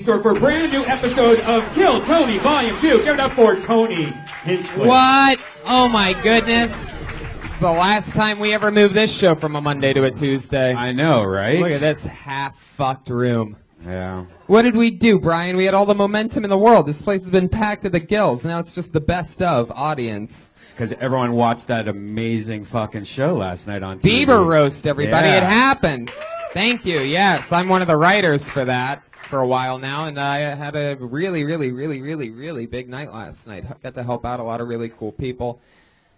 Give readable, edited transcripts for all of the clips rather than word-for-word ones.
For a brand new episode of Kill Tony Volume 2. Give it up for Tony Hinchcliffe. What? Oh my goodness. It's the last time we ever moved this show from a Monday to a Tuesday. I know, right? Look at this half-fucked room. Yeah. What did we do, Brian? We had all the momentum in the world. This place has been packed to the gills. Now it's just the best of audience. Because everyone watched that amazing fucking show last night on TV. Bieber roast, everybody. Yeah. It happened. Thank you. Yes, I'm one of the writers for that for a while now, and I had a really big night last night. Got to help out a lot of really cool people.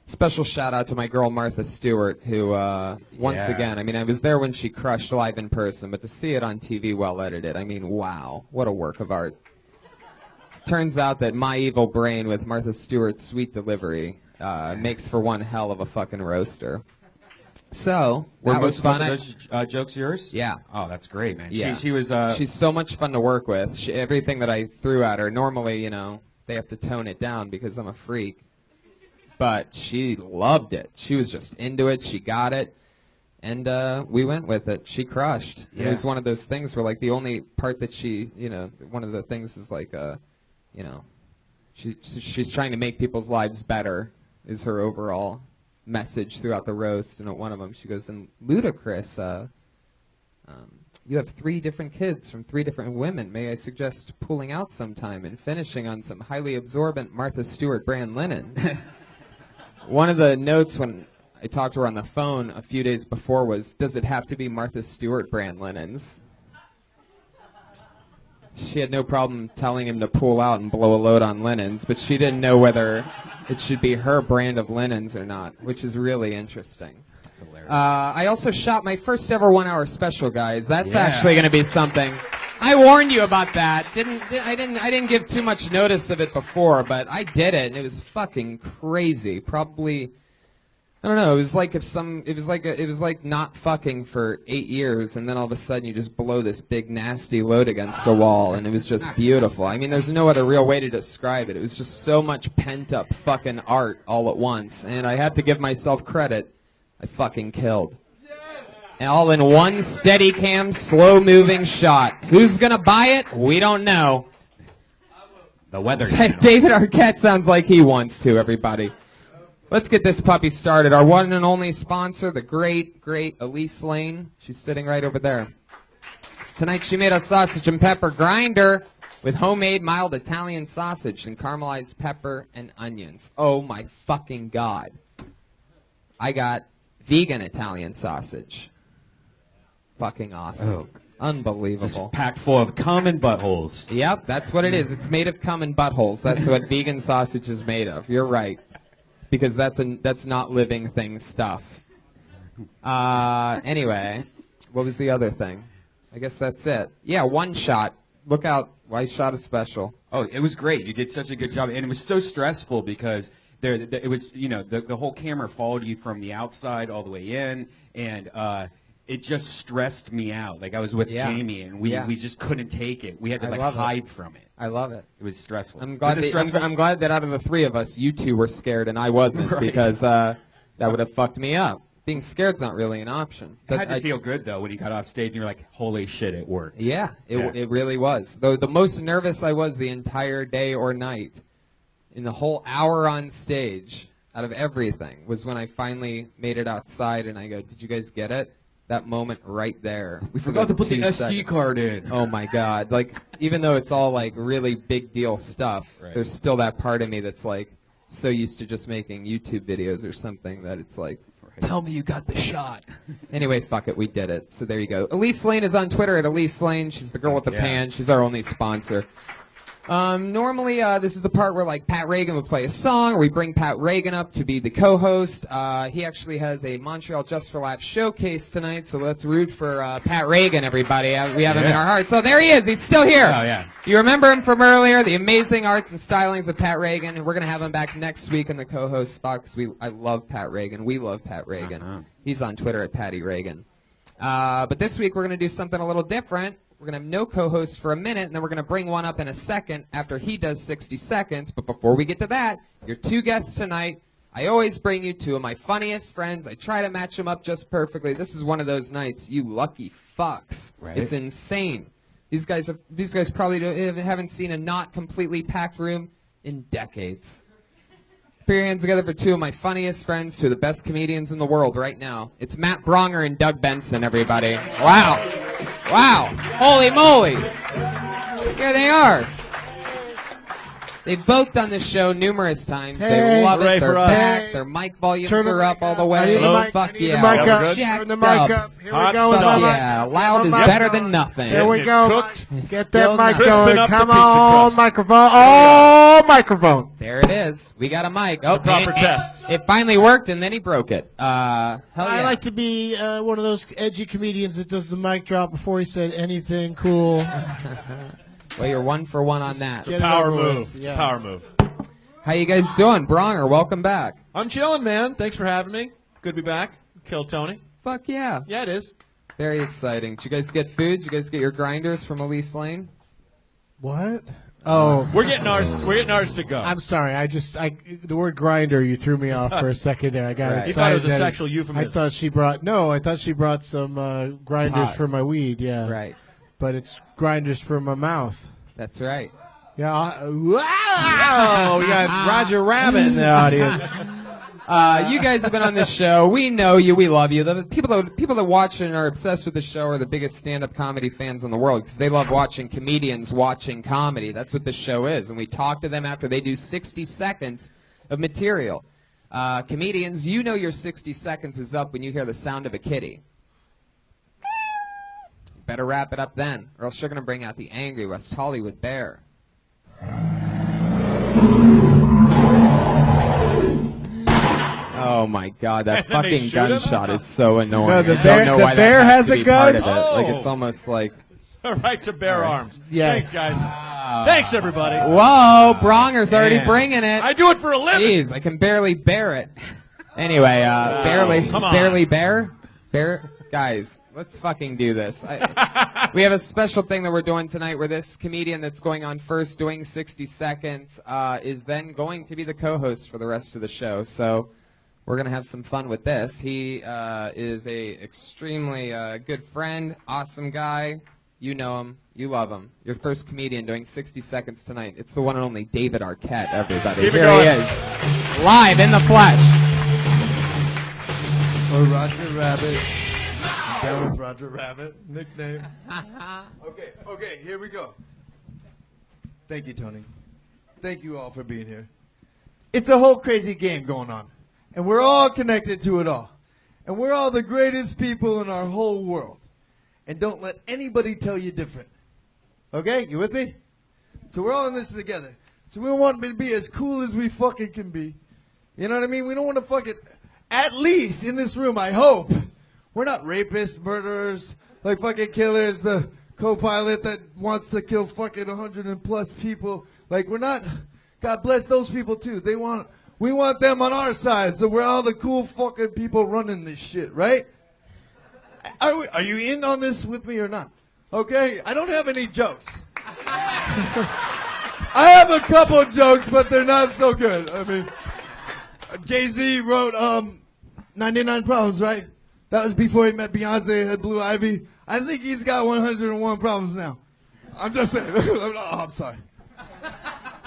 Special shout out to my girl Martha Stewart, who once again, I mean, I was there when she crushed live in person, but to see it on TV well edited, I mean, wow, what a work of art. Turns out that my evil brain with Martha Stewart's sweet delivery makes for one hell of a fucking roaster. So that was fun. Were most of those jokes yours? Yeah. Oh, that's great, man. Yeah. She was. She's so much fun to work with. Everything that I threw at her, normally, you know, they have to tone it down because I'm a freak. But she loved it. She was just into it. She got it. And we went with it. She crushed. Yeah. It was one of those things where, like, the only part that she, you know, one of the things is, like, you know, she's trying to make people's lives better is her overall message throughout the roast. And at one of them, she goes, and Ludacris, you have 3 different kids from 3 different women. May I suggest pulling out sometime and finishing on some highly absorbent Martha Stewart brand linens? One of the notes when I talked to her on the phone a few days before was, does it have to be Martha Stewart brand linens? She had no problem telling him to pull out and blow a load on linens, but she didn't know whether it should be her brand of linens or not, which is really interesting. That's hilarious. I also shot my first ever 1-hour special, guys. That's actually going to be something. I warned you about that. I didn't give too much notice of it before, but I did it, and it was fucking crazy. Probably, I don't know. It was like it was like not fucking for 8 years, and then all of a sudden you just blow this big nasty load against a wall, and it was just beautiful. I mean, there's no other real way to describe it. It was just so much pent up fucking art all at once, and I had to give myself credit. I fucking killed. All in one Steadicam, slow-moving shot. Who's gonna buy it? We don't know. The weather. David Arquette sounds like he wants to, everybody. Let's get this puppy started. Our one and only sponsor, the great Elise Lane. She's sitting right over there. Tonight she made a sausage and pepper grinder with homemade mild Italian sausage and caramelized pepper and onions. Oh my fucking God. I got vegan Italian sausage. Fucking awesome. Oh. Unbelievable. Just packed full of cum and buttholes. Yep, that's what it is. It's made of cum and buttholes. That's what vegan sausage is made of. You're right. Because that's not living thing stuff. Anyway, what was the other thing? I guess that's it. Yeah, one shot. Look out. I shot a special. Oh, it was great. You did such a good job. And it was so stressful because it was, you know, the whole camera followed you from the outside all the way in. And it just stressed me out. Like I was with Jamie, and we just couldn't take it. We had to hide from it. I love it. It was stressful. I'm glad that out of the 3 of us, you 2 were scared and I wasn't, right. Because that would have fucked me up. Being scared's not really an option. It had to feel good though when you got off stage and you're like, "Holy shit, it worked." Yeah, it really was. Though the most nervous I was the entire day or night, in the whole hour on stage, out of everything, was when I finally made it outside and I go, "Did you guys get it?" That moment right there. We forgot to put the SD card in. Oh my God. Like, even though it's all like really big deal stuff, right. There's still that part of me that's like so used to just making YouTube videos or something that it's like, tell me you got the shot. Anyway, fuck it, we did it. So there you go. Elise Lane is on Twitter at Elise Lane. She's the girl with the pan. She's our only sponsor. Normally, this is the part where, like, Pat Reagan would play a song, or we bring Pat Reagan up to be the co-host. He actually has a Montreal Just for Laughs showcase tonight, so let's root for Pat Reagan, everybody. We have him in our hearts. So there he is. He's still here. Oh, yeah. You remember him from earlier, the amazing arts and stylings of Pat Reagan. We're going to have him back next week in the co-host spot because I love Pat Reagan. We love Pat Reagan. He's on Twitter at Patty Reagan. But this week we're going to do something a little different. We're going to have no co-hosts for a minute, and then we're going to bring one up in a second after he does 60 seconds. But before we get to that, your 2 guests tonight, I always bring you 2 of my funniest friends. I try to match them up just perfectly. This is one of those nights, you lucky fucks. Right. It's insane. These guys probably haven't seen a not completely packed room in decades. Put your hands together for two of my funniest friends, two of the best comedians in the world right now. It's Matt Braunger and Doug Benson, everybody. Wow. Wow. Holy moly. Here they are. They've both done this show numerous times. They love it. They're back. Their mic volumes are up all the way. Fuck yeah. Turn the mic up. Here we go. Yeah, loud is better than nothing. Here we go. Get that mic going. Come on, microphone. Oh, microphone. There it is. We got a mic. Oh, proper test. It finally worked, and then he broke it. Hell yeah. I like to be one of those edgy comedians that does the mic drop before he said anything cool. Well, you're 1 for 1 on that. Power move. It's a power move. How you guys doing? Bronger, welcome back. I'm chilling, man. Thanks for having me. Good to be back. Kill Tony. Fuck yeah. Yeah, it is. Very exciting. Did you guys get food? Did you guys get your grinders from Elise Lane? What? Oh. We're getting ours to go. I'm sorry. The word grinder, you threw me off for a second there. I got excited. He thought it was a sexual euphemism. I thought she brought some grinders for my weed, yeah. Right. But it's grinders for my mouth. That's right. Yeah. Wow! We got Roger Rabbit in the audience. You guys have been on this show. We know you. We love you. The people that watch and are obsessed with the show are the biggest stand-up comedy fans in the world because they love watching comedians watching comedy. That's what this show is. And we talk to them after they do 60 seconds of material. Comedians, you know your 60 seconds is up when you hear the sound of a kitty. Better wrap it up then, or else you're going to bring out the angry West Hollywood bear. Oh my God, that fucking gunshot is so annoying. No, the I don't know why bear that has to a be gun? part of it. Oh. Like it's almost like. Right to bear arms. Yes. Thanks, guys. Thanks, everybody. Whoa, Bronger's already bringing it. I do it for a living. Jeez, I can barely bear it. Anyway, come on. barely bear? Guys, let's fucking do this. We have a special thing that we're doing tonight where this comedian that's going on first doing 60 seconds is then going to be the co-host for the rest of the show. So we're going to have some fun with this. He is a extremely good friend, awesome guy. You know him. You love him. Your first comedian doing 60 seconds tonight. It's the one and only David Arquette, everybody. Keep it Here going. he is, live in the flesh. Or Roger Rabbit. That was Roger Rabbit nickname. Okay, here we go. Thank you, Tony. Thank you all for being here. It's a whole crazy game going on, and we're all connected to it all. And we're all the greatest people in our whole world. And don't let anybody tell you different. Okay, you with me? So we're all in this together. So we want to be as cool as we fucking can be. You know what I mean? We don't want to fucking, at least in this room, I hope, we're not rapists, murderers, like fucking killers, the co-pilot that wants to kill fucking 100 and plus people. Like we're not, God bless those people too. We want them on our side, so we're all the cool fucking people running this shit, right? Are you in on this with me or not? Okay, I don't have any jokes. I have a couple of jokes, but they're not so good. I mean, Jay-Z wrote 99 Problems, right? That was before he met Beyonce, had Blue Ivy. I think he's got 101 problems now. I'm just saying. I'm sorry.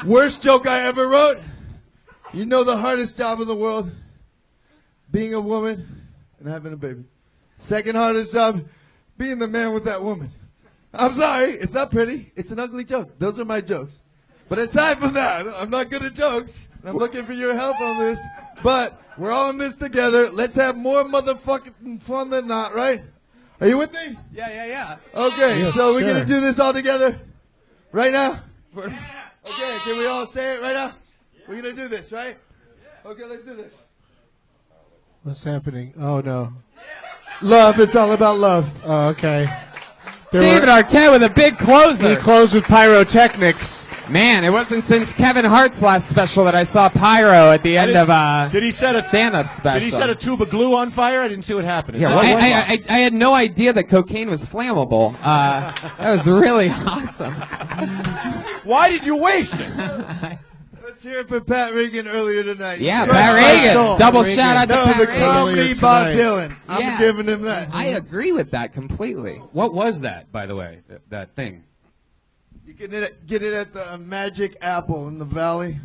Worst joke I ever wrote? You know the hardest job in the world? Being a woman and having a baby. Second hardest job, being the man with that woman. I'm sorry, it's not pretty. It's an ugly joke. Those are my jokes. But aside from that, I'm not good at jokes. I'm looking for your help on this. But we're all in this together. Let's have more motherfucking fun than not, right? Are you with me? Yeah. Okay, Yes, so we're sure. going to do this all together? Right now? Okay, can we all say it right now? We're going to do this, right? Okay, let's do this. What's happening? Oh, no. Love, it's all about love. Oh, okay. David Arquette with a big closer. He closed with pyrotechnics. Man, it wasn't since Kevin Hart's last special that I saw pyro at the end of a Did he set a stand-up special. Did he set a tube of glue on fire? I didn't see what happened. Yeah, I had no idea that cocaine was flammable. That was really awesome. Why did you waste it? Let's hear it for Pat Regan earlier tonight. Yeah, Straight Pat my Regan. soul. Double shout out to No, Pat the Regan. comedy Bob Tonight. Dylan. I'm Yeah. giving him that. I agree with that completely. What was that, by the way? That thing? Get it at the Magic Apple in the Valley.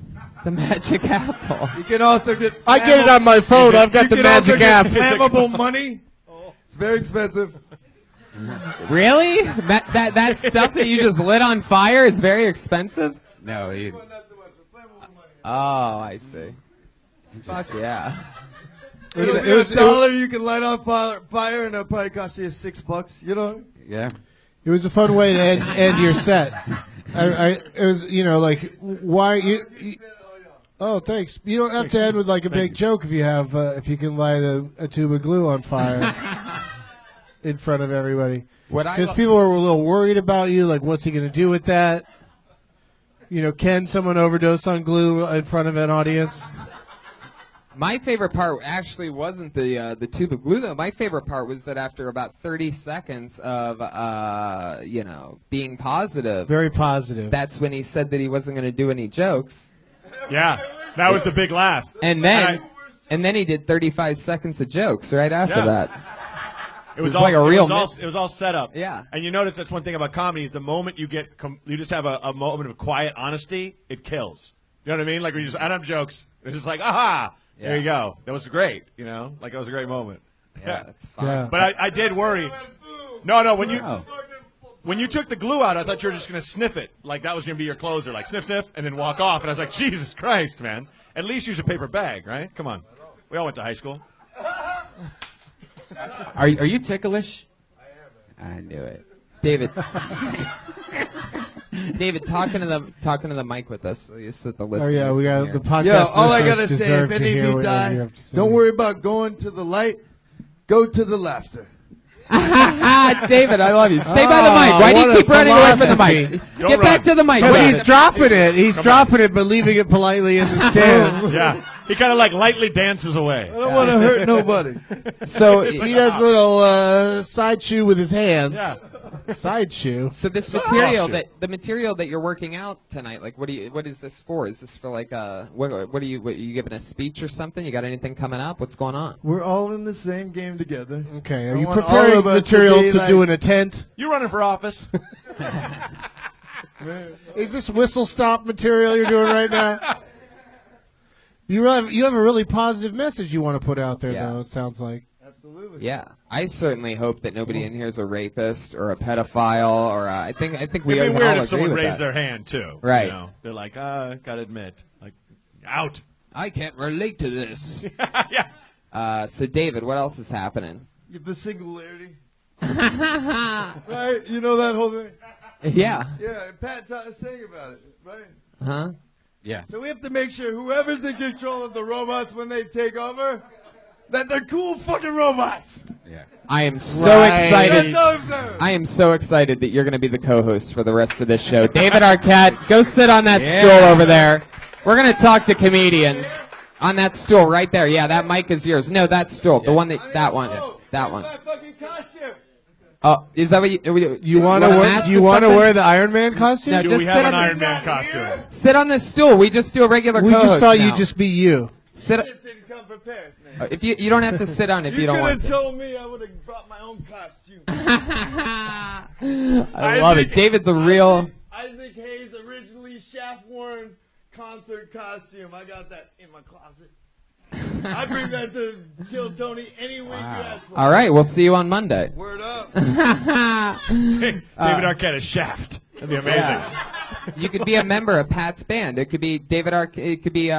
The Magic Apple. You can also get. I get it on my phone. I've got the Magic app. Flammable money. It's very expensive. Really? That stuff that you just lit on fire is very expensive? No, Oh, I see. Fuck yeah. It was $1 you can light on fire, and it'll probably cost you $6. You know. yeah. It was a fun way to end your set. It was, like, why you oh, thanks. You don't have to end with like a big joke if you can light a tube of glue on fire in front of everybody. Because people were a little worried about you, like, what's he going to do with that? Can someone overdose on glue in front of an audience? My favorite part actually wasn't the tube of glue, though. My favorite part was that after about 30 seconds of, being positive. Very positive. That's when he said that he wasn't going to do any jokes. Yeah, that was the big laugh. And then he did 35 seconds of jokes right after that. It was all, like a real. It was all set up. Yeah. And you notice that's one thing about comedy is the moment you just have a moment of quiet honesty, it kills. You know what I mean? Like when you just, I don't have jokes. It's just like, aha, there you go. That was great. Like it was a great moment. Yeah, that's fine. Yeah. But I did worry. No, when you took the glue out, I thought you were just going to sniff it. Like that was going to be your closer. Like sniff, sniff, and then walk off. And I was like, Jesus Christ, man. At least use a paper bag, right? Come on. We all went to high school. Are you ticklish? I am. I knew it. David. David, talking to the mic with us, will you, so that the listeners Oh yeah, we got can the hear. podcast. All I gotta listeners say, deserve if to any hear of you what you die, have to say. don't worry about going to the light. Go to the laughter. David, I love you. Stay by the mic. Why do you what a keep running away from the philosophy. mic? Don't Get back run. to the mic. Because Wait. he's dropping it. He's dropping it, but leaving it politely in the stand. Yeah. He kind of like lightly dances away. I don't want to hurt nobody. So he does a little side shoe with his hands. Yeah. Side shoe. So this material the material that you're working out tonight, like what is this for? Is this for like what are you giving a speech or something? You got anything coming up? What's going on? We're all in the same game together. Okay, I are you want all preparing of us material be to like- do in a tent? You running for office? Is this whistle stop material you're doing right now? You have a really positive message you want to put out there, Yeah. though, it sounds like. Absolutely. Yeah, I certainly hope that nobody in here is a rapist or a pedophile or I think we It'd be all weird agree if someone with raised that. their hand too. Right. They're like, gotta admit, like, out. I can't relate to this. Yeah. So David, what else is happening? The singularity. Right? You know that whole thing? Yeah. Yeah, Pat sang about it, right? Huh? Yeah. So we have to make sure whoever's in control of the robots when they take over, that they're cool fucking robots. Yeah. I am so excited. That's all I'm saying. I am so excited that you're going to be the co-host for the rest of this show. David Arquette, go sit on that stool over there. We're going to talk to comedians on that stool right there. Yeah, that mic is yours. No, that stool. The one that one. That one. My fucking costume. Oh, is that what You want to wear the Iron Man costume? No, Do just we sit have on an the- Iron Man costume? Sit on this stool. We just do a regular We co-host just thought now. you'd just be you. Sit. Just didn't come prepared, man. If you don't have to sit on if you don't could want have to. told me, I would have brought my own costume. I love it. David's a real. Isaac Hayes, originally Shaft-worn concert costume. I got that in my closet. I bring that to Kill Tony any week you ask for. All right, we'll see you on Monday. Word up. David Arquette is Shaft. That'd be amazing. You could be a member of Pat's band. It could be It could be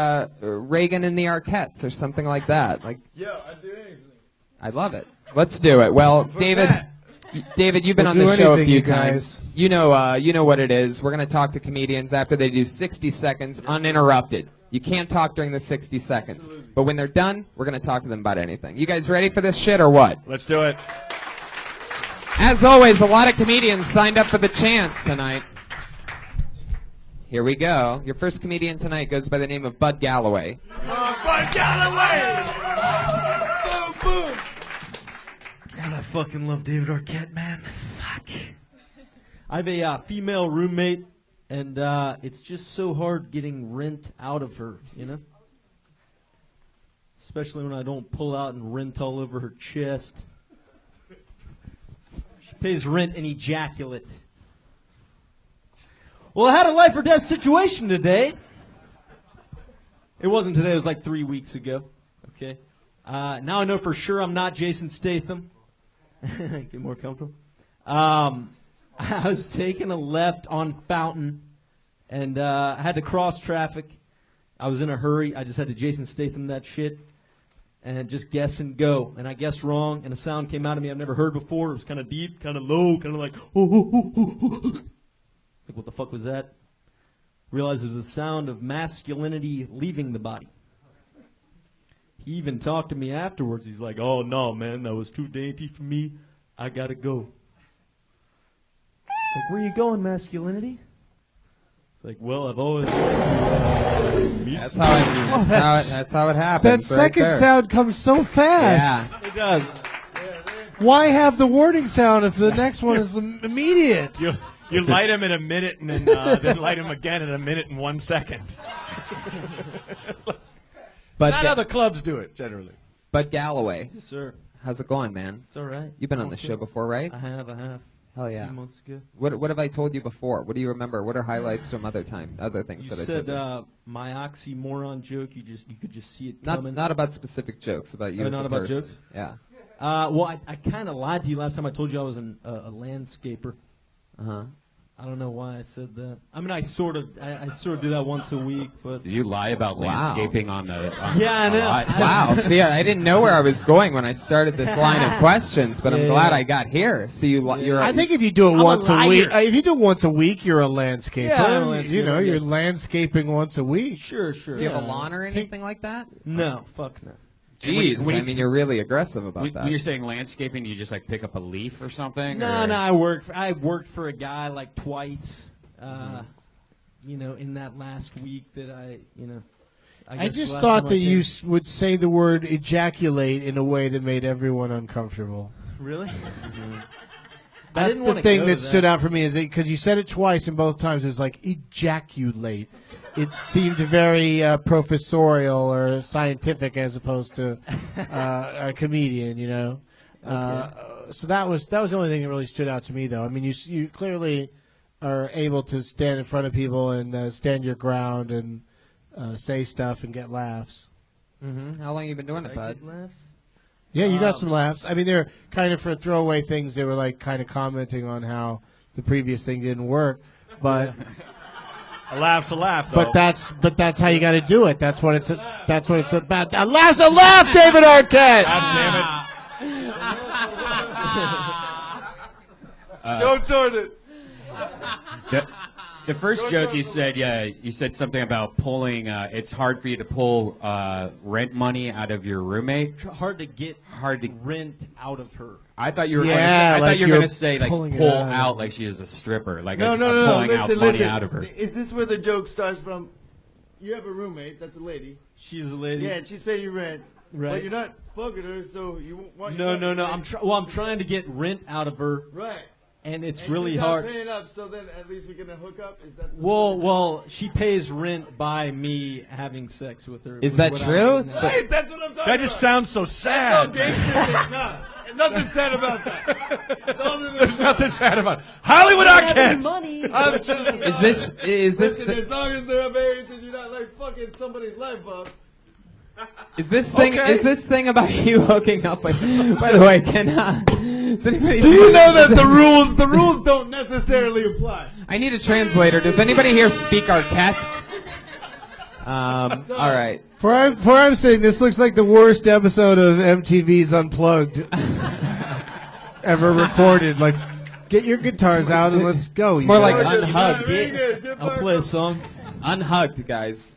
Reagan and the Arquettes or something like that. Like, Yeah, I'd do anything. I love it. Let's do it. Well, David, you've been We'll on the do show a anything, few you times. guys. You know what it is. We're gonna talk to comedians after they do 60 seconds uninterrupted. You can't talk during the 60 seconds. But when they're done, we're going to talk to them about anything. You guys ready for this shit or what? Let's do it. As always, a lot of comedians signed up for the chance tonight. Here we go. Your first comedian tonight goes by the name of Bud Galloway. Bud Galloway! Boom, boom! God, I fucking love David Arquette, man. Fuck. I have a female roommate, and it's just so hard getting rent out of her, you know? Especially when I don't pull out and rent all over her chest. She pays rent and ejaculate. Well, I had a life or death situation today. It wasn't today. It was like 3 weeks ago. Okay. Now I know for sure I'm not Jason Statham. Get more comfortable. I was taking a left on Fountain, and I had to cross traffic. I was in a hurry. I just had to Jason Statham that shit and just guess and go. And I guessed wrong, and a sound came out of me I've never heard before. It was kind of deep, kind of low, kind of like, like, what the fuck was that? Realized it was the sound of masculinity leaving the body. He even talked to me afterwards. He's like, oh, no, man, that was too dainty for me. I gotta go. Like, where you going, masculinity? It's like, well, I've always... That's how it happens. That second sound comes so fast. Yeah. It does. Why have the warning sound if the next one is immediate? You light him in a minute and then light him again in a minute and 1 second. But Not how the clubs do it, generally. But Galloway, Yes, sir. how's it going, man? It's all right. You've been on the show before, right? I have. Hell A yeah. few months ago. What have I told you before? What do you remember? What are highlights from other things You that I said told you? my oxymoron joke. You could just see it Not coming. not about specific jokes, about you Oh, as not a about person. jokes? Yeah. Well, I kind of lied to you last time. I told you I was a landscaper. Uh-huh. I don't know why I said that. I mean, I sort of do that once a week, but Did you lie about Wow. landscaping on the? Yeah, I know. Wow. See, I didn't know where I was going when I started this line of questions, but I'm Yeah. glad I got here. So you're. I think if you do it I'm a once a liar. week, if you do it once a week, you're a landscaper. Yeah, I'm a You know, landscaper, you're yes. landscaping once a week. sure. Do you have a lawn or anything like that? No, fuck no. Jeez, when you I mean, you're really aggressive about When, that. when you're saying landscaping, do you just like pick up a leaf or something? No, or? I worked for a guy like twice. In that last week that I I guess just the last thought time that I you came- would say the word ejaculate in a way that made everyone uncomfortable. really. That's didn't the wanna thing go that to stood that. out for me is because you said it twice and both times it was like ejaculate. It seemed very professorial or scientific as opposed to a comedian, you know. So that was the only thing that really stood out to me, though. I mean, you clearly are able to stand in front of people and stand your ground and say stuff and get laughs. Mm-hmm. How long have you been doing it, bud? Yeah, you got some laughs. I mean, they're kind of for throwaway things. They were like kind of commenting on how the previous thing didn't work, but A laugh's a laugh, though. but that's how you got to do it. That's what it's about. A laugh's a laugh, David Arquette. God damn it. Go toward it. The first joke you said something about pulling. It's hard for you to pull rent money out of your roommate. Hard to get rent out of her. I thought you were. Yeah, I like thought you were you're going to say like pulling it pull out. out like she is a stripper. Like No, I'm no, no, pulling out listen, money listen. out of her. Is this where the joke starts from? You have a roommate, that's a lady. She's a lady. Yeah, and she's paying you rent. Right. But you're not fucking her, so you want No. your money. I'm trying to get rent out of her, Right. and it's And really she's not hard. paying up, so then at least we can hook up. Is that? Well, she pays rent by me having sex with her. Is that without true? me knowing. Right, that's what I'm talking That just about. sounds so sad. That's all gangster. Nah, nothing sad about that. It's all in There's the- nothing sad about it. Hollywood I don't have any Arquette. money. I'm saying- Is this Listen, the- as long as they're of age and you're not like fucking somebody's life up. Is this thing Okay. is this thing about you hooking up with? By the way, does anybody? Do you know that the rules don't necessarily apply? I need a translator. Does anybody here speak Arquette? All right. For I'm saying this looks like the worst episode of MTV's Unplugged ever recorded. Like, get your guitars out and let's go. It's more like guys. unhugged. I'll play a song. Unhugged, guys.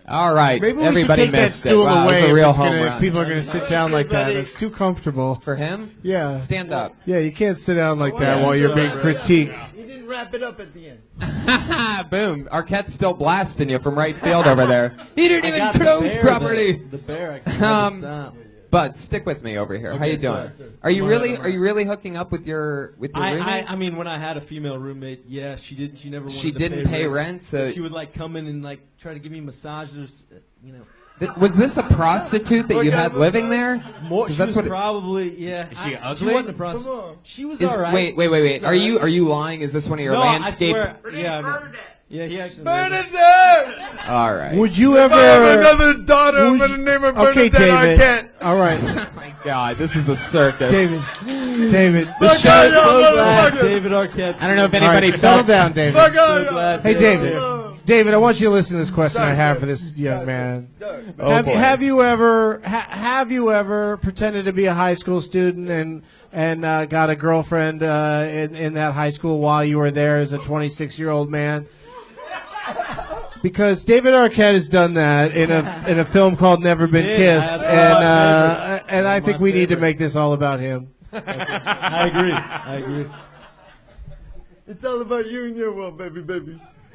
All right. Maybe we Everybody should take that missed it. stool Wow, away it was a if real it's home gonna- if run. people are going to sit down like that. Everybody. It's too comfortable. For him? Yeah. Stand up. Yeah, you can't sit down like that while you're being critiqued. He didn't wrap it up at the end. Boom. Arquette's still blasting you from right field over there. He didn't I even got the close bear, properly. The bear. I can't stop. But stick with me over here. How Okay, you doing? sorry. Are you Come on, really come are you really hooking up with your roommate? I mean, when I had a female roommate, yeah, she never wanted She to didn't pay rent, so she would like come in and like try to give me massages, you know. Was this a prostitute that you had living there? More, 'Cause she that's was what it- probably, yeah. Is she She ugly? wasn't a prostitute. She was Is, all right. wait. Are you lying? Is this one of your No, landscape? I swear, yeah. I mean, Yeah, he actually. Bernadette! All right. Would you If I have ever? another daughter, I'm would going to you- name her Okay, Bernadette David. Arquette. All right, Oh my God, this is a circus. David. David. The Fuck show's y'all, So glad motherfuckers. David Arquette. I don't know if All anybody right, settle felt down, David. Fuck So y'all. glad Hey, David's David. here. David, I want you to listen to this question Sorry, I have sir. for this young man. Oh, have, boy. have you ever pretended to be a high school student and got a girlfriend in that high school while you were there as a 26-year-old man? Because David Arquette has done that in a film called Never Been Yeah, Kissed, that's one of my favorites. and I One of think my we need to favorites. make this all about him. I agree. It's all about you and your world, baby.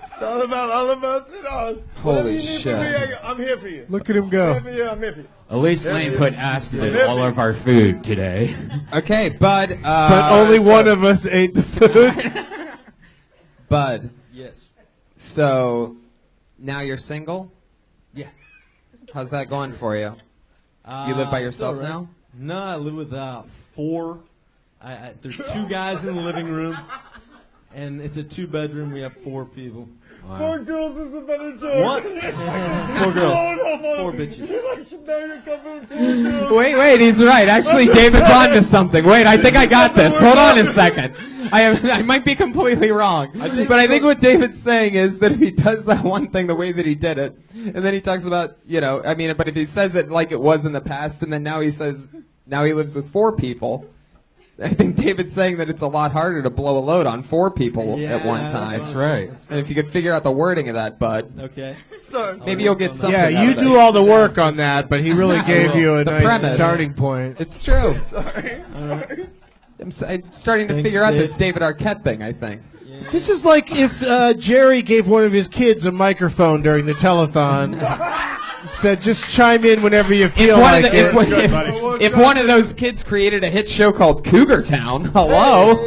It's all about all of us and us. Holy Whatever you need shit. from me, I'm here for you. Look at him go. I'm here for you. Elise Lane put acid in all of our food today. Okay, Bud. But only one of us ate the food. Bud. Yes. So now you're single. Yeah. How's that going for you? You live by yourself it's all now? No, I live with 4. There's 2 guys in the living room, and it's a 2-bedroom. We have 4 people. 4 girls is a better term. What? 4 girls. 4 bitches. Wait, he's right. Actually, David's onto something. Wait, I think I got this. Hold on a second. I might be completely wrong. But I think what David's saying is that if he does that one thing the way that he did it, and then he talks about, but if he says it like it was in the past, and then now he says, now he lives with 4 people, I think David's saying that it's a lot harder to blow a load on 4 people at one time. That's right. And if you could figure out the wording of that, Bud, Okay. Sorry. maybe you'll get something Yeah, out you of do it. all the work on that, but he really gave you a The nice premise. starting point. It's true. Sorry. I'm starting to Thanks, figure out this Dave. David Arquette thing, I think. This is like if Jerry gave one of his kids a microphone during the telethon. Said, just chime in whenever you feel like it. If one of those kids created a hit show called Cougar Town, hello?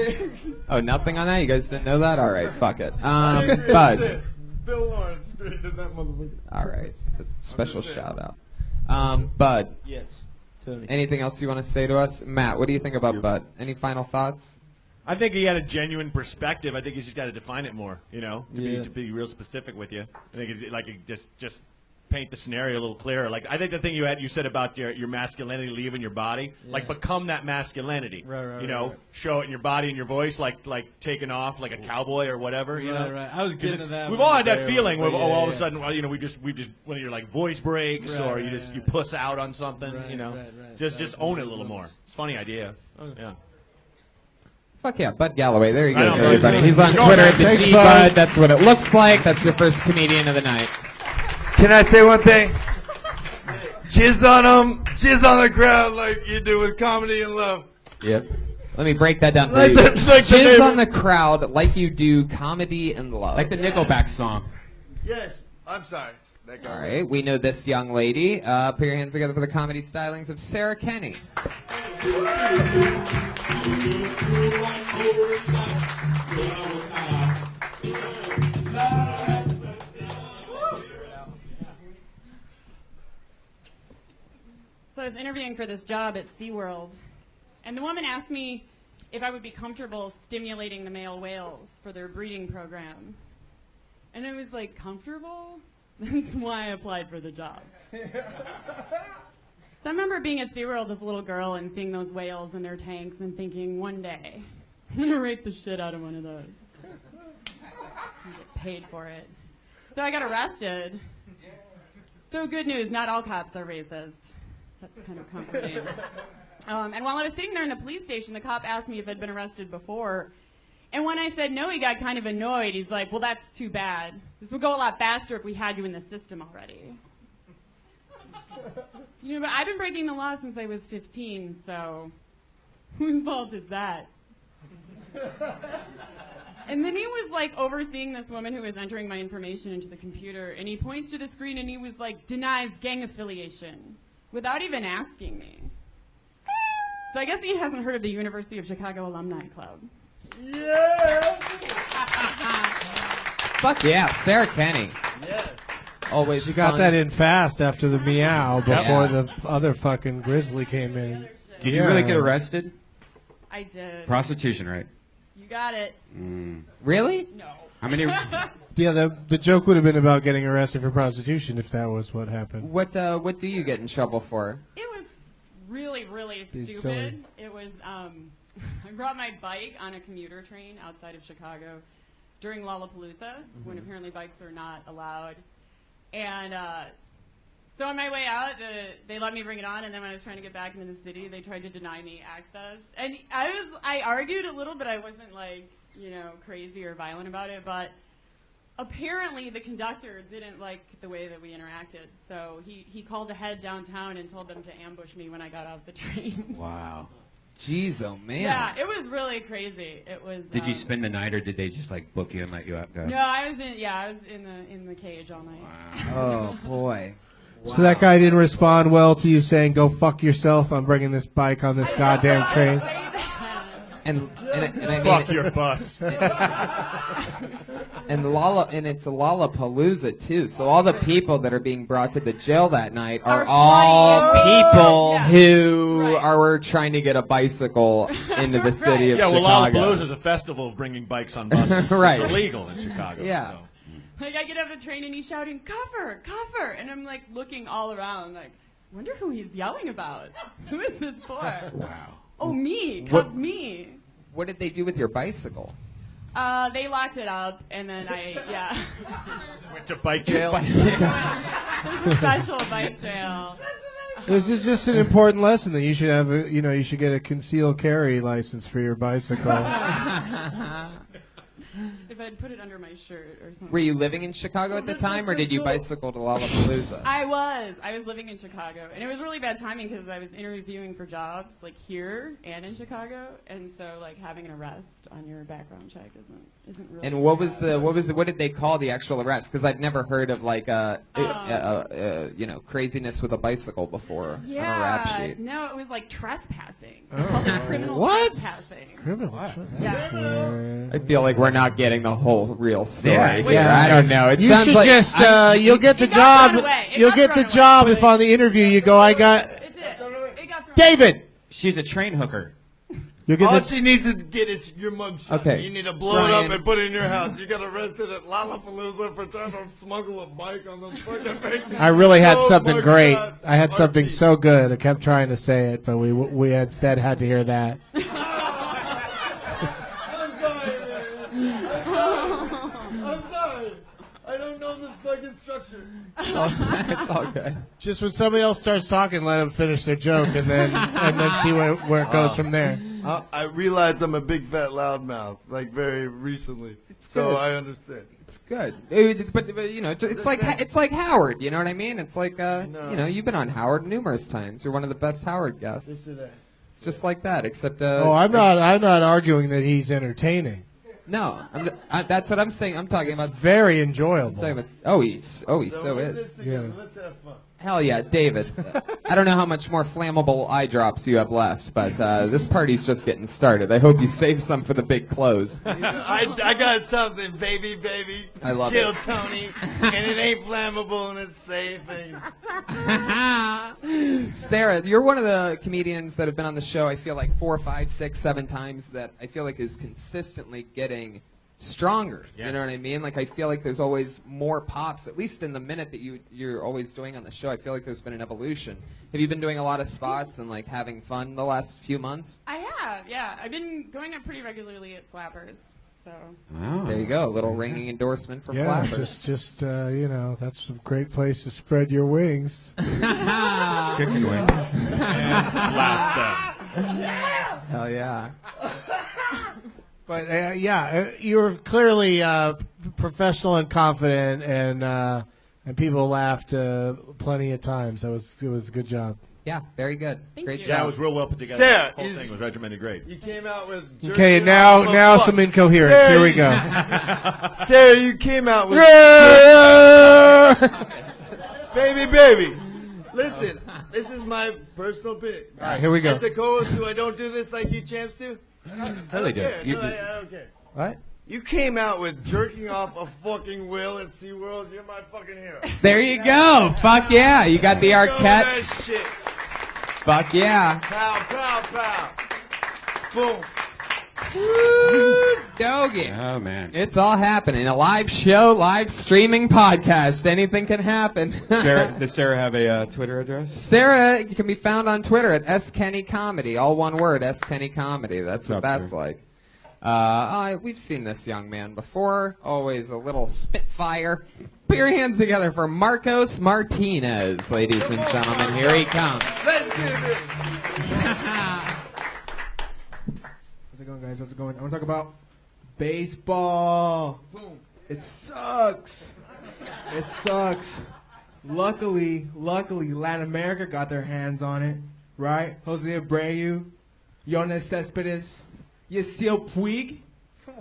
Oh, nothing on that? You guys didn't know that? All right, fuck it. Bud. Bill Lawrence created that motherfucker. All right. Special shout out. Bud, Yes. Tony. anything else you want to say to us? Matt, what do you think about Bud? Any final thoughts? I think he had a genuine perspective. I think he's just got to define it more, Yeah. to be real specific with you. I think it's like just paint the scenario a little clearer. Like I think the thing you said about your masculinity leaving your body, like become that masculinity. Right, right. Show it in your body and your voice, like taking off like a cowboy or whatever. Right. I was getting to that. We've when all I had was that there, feeling but where yeah, all of a yeah. sudden, we just when your like voice breaks Right, or right, you just right. you puss out on something. Right. Just own it a little more. It's a funny idea. Yeah. Fuck yeah, Bud Galloway. There he I goes, know, everybody. right? He's on Go, Twitter man. at the Thanks, G Bud. Bud. That's what it looks like. That's your first comedian of the night. Can I say one thing? Jizz on them, jizz on the crowd like you do with comedy and love. Yep. Let me break that down for Like you. the- like the Jizz neighbor- on the crowd like you do comedy and love. Like the Nickelback song. Yes, I'm sorry. That guy. All right, we know this young lady. Put your hands together for the comedy stylings of Sarah Kenny. So I was interviewing for this job at SeaWorld, and the woman asked me if I would be comfortable stimulating the male whales for their breeding program. And I was like, comfortable? That's why I applied for the job. So I remember being at SeaWorld as a little girl and seeing those whales in their tanks and thinking, one day, I'm going to rape the shit out of one of those. And get paid for it. So I got arrested. So good news, not all cops are racist. That's kind of comforting. And while I was sitting there in the police station, the cop asked me if I'd been arrested before. And when I said no, he got kind of annoyed. He's like, well, that's too bad. This would go a lot faster if we had you in the system already. But I've been breaking the law since I was 15, so whose fault is that? And then he was like overseeing this woman who was entering my information into the computer, and he points to the screen and he was like, denies gang affiliation, without even asking me. So I guess he hasn't heard of the University of Chicago Alumni Club. Yeah. Fuck yeah, Sarah Kenny. Yes. Always You got fun. that in fast after the meow before Yeah. the other fucking grizzly came in. Did you really get arrested? I did. Prostitution, right? You got it. Really? No. How many? Yeah, the joke would have been about getting arrested for prostitution if that was what happened. What do you get in trouble for? It was really, really Be stupid. silly. It was, I brought my bike on a commuter train outside of Chicago during Lollapalooza, when apparently bikes are not allowed. And so on my way out, they let me bring it on, and then when I was trying to get back into the city, they tried to deny me access. And I argued a little, but I wasn't like, crazy or violent about it, but apparently the conductor didn't like the way that we interacted, so he called ahead downtown and told them to ambush me when I got off the train. Wow. Jeez, oh man. Yeah, it was really crazy. It was. Did you spend the night, or did they just like book you and let you out go? No, I was in the cage all night. Oh boy. So that guy didn't respond well to you saying, "Go fuck yourself. I'm bringing this bike on this goddamn train." And I mean, Fuck your bus. and it's a Lollapalooza too. So all the people that are being brought to the jail that night are all people Yeah. who Right. are trying to get a bicycle into the city of Yeah, well, Chicago. Lollapalooza is a festival of bringing bikes on buses. Right. It's illegal in Chicago. Yeah. so. Like I get off the train and he's shouting, "Cover, cover!" And I'm like looking all around, like, wonder who he's yelling about. Who is this for? Wow. Oh, me, cuff me. What did they do with your bicycle? They locked it up, and then yeah. Went to bike jail. There's a special bike jail. This is just an important lesson that you should have. You should get a concealed carry license for your bicycle. If I'd put it under my shirt or something. Were you living in Chicago at the time, or did you bicycle to Lollapalooza? I was living in Chicago, and it was really bad timing because I was interviewing for jobs like here and in Chicago, and so like having an arrest on your background check isn't really. And what did they call the actual arrest? Because I'd never heard of like craziness with a bicycle before on a rap sheet. No, it was like trespassing. Called it criminal What? trespassing. Yeah. I feel like we're not getting the whole real story Yeah. here. Yeah. I don't know. It You sounds should like just you'll get the It got job. thrown away. It You'll got get the thrown job away. if on the interview you go, "I got It did. It got thrown David." She's a train hooker. You'll get All the she needs to get is your mugshot. Okay. You need to blow it Brian. up and put it in your house. You got arrested at Lollapalooza for trying to smuggle a bike on the fucking thing. I really had No something mugshot. great. I had something Heartbeat. so good. I kept trying to say it, but we instead had to hear that. I'm sorry, man. I'm sorry. I don't know this fucking structure. It's all good. Just when somebody else starts talking, let them finish their joke, and then see where it goes from there. I realize I'm a big fat loudmouth, like very recently. So good. I understand. It's good. But it's like Howard. You know what I mean? It's like you've been on Howard numerous times. You're one of the best Howard guests. Yes, it is. It's just like that, except I'm not arguing that he's entertaining. No, that's what I'm saying. I'm talking about. It's very I'm enjoyable. talking about he so Let's is. together. Yeah. Let's have fun. Hell yeah, David. I don't know how much more flammable eye drops you have left, but this party's just getting started. I hope you save some for the big close. I got something, baby. I love Kill it. Tony, and it ain't flammable and it's safe. And Sarah, you're one of the comedians that have been on the show, I feel like 4, 5, 6, 7 times that I feel like is consistently getting stronger. Yeah. You know what I mean? Like I feel like there's always more pops, at least in the minute that you're always doing on the show. I feel like there's been an evolution. Have you been doing a lot of spots and like having fun the last few months? I have, yeah. I've been going up pretty regularly at Flappers, so. Wow. There you go, a little ringing endorsement from Yeah, Flappers. just that's a great place to spread your wings. Chicken wings. And flap them. Hell yeah. But you were clearly professional and confident, and people laughed plenty of times. It was a good job. Yeah, very good. Thank Great you. Yeah, it job. was real well put together. Sarah, the whole is- thing was regimented great. you came out with. Okay, jerking off a now fuck. some incoherence. Sarah, Here we you- go. Sarah, you came out with. Baby. Listen, this is my personal pick. All right, here we go. As a co-host, I don't do this like you champs do? Totally do. Yeah, You- I don't care. What? You came out with jerking off a fucking whale at SeaWorld. You're my fucking hero. There you go. Fuck yeah. You got the Go with Arquette. that shit. Fuck yeah. Pow, pow, pow. Boom. doggy. Oh, man. It's all happening. A live show, live streaming podcast. Anything can happen. Does Sarah have a Twitter address? Sarah can be found on Twitter at SKennyComedy. All one word, SKennyComedy. That's what that's like. We've seen this young man before. Always a little spitfire. Put your hands together for Marcos Martinez, ladies and gentlemen. Here he comes. Let's do this. How's it going, guys? How's it going? I want to talk about baseball. Boom. It sucks. It sucks. Luckily, Latin America got their hands on it, right? Jose Abreu, Yones Cespedes, Yasiel Puig.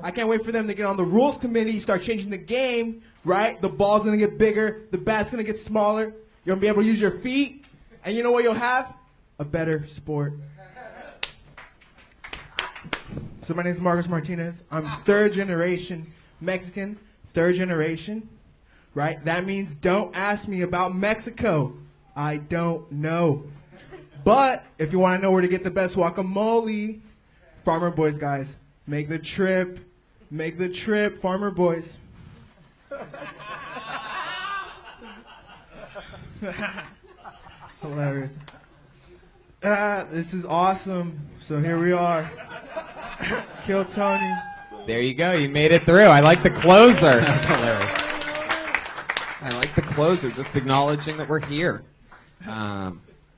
I can't wait for them to get on the rules committee, start changing the game, right? The ball's going to get bigger. The bat's going to get smaller. You're going to be able to use your feet. And you know what you'll have? A better sport. So my name is Marcos Martinez. I'm third generation Mexican, third generation, right? That means don't ask me about Mexico. I don't know. But if you want to know where to get the best guacamole, Farmer Boys, guys, make the trip. Make the trip, Farmer Boys. Hilarious. This is awesome. So here we are. Kill Tony. There you go. You made it through. I like the closer. That's hilarious. I like the closer, just acknowledging that we're here.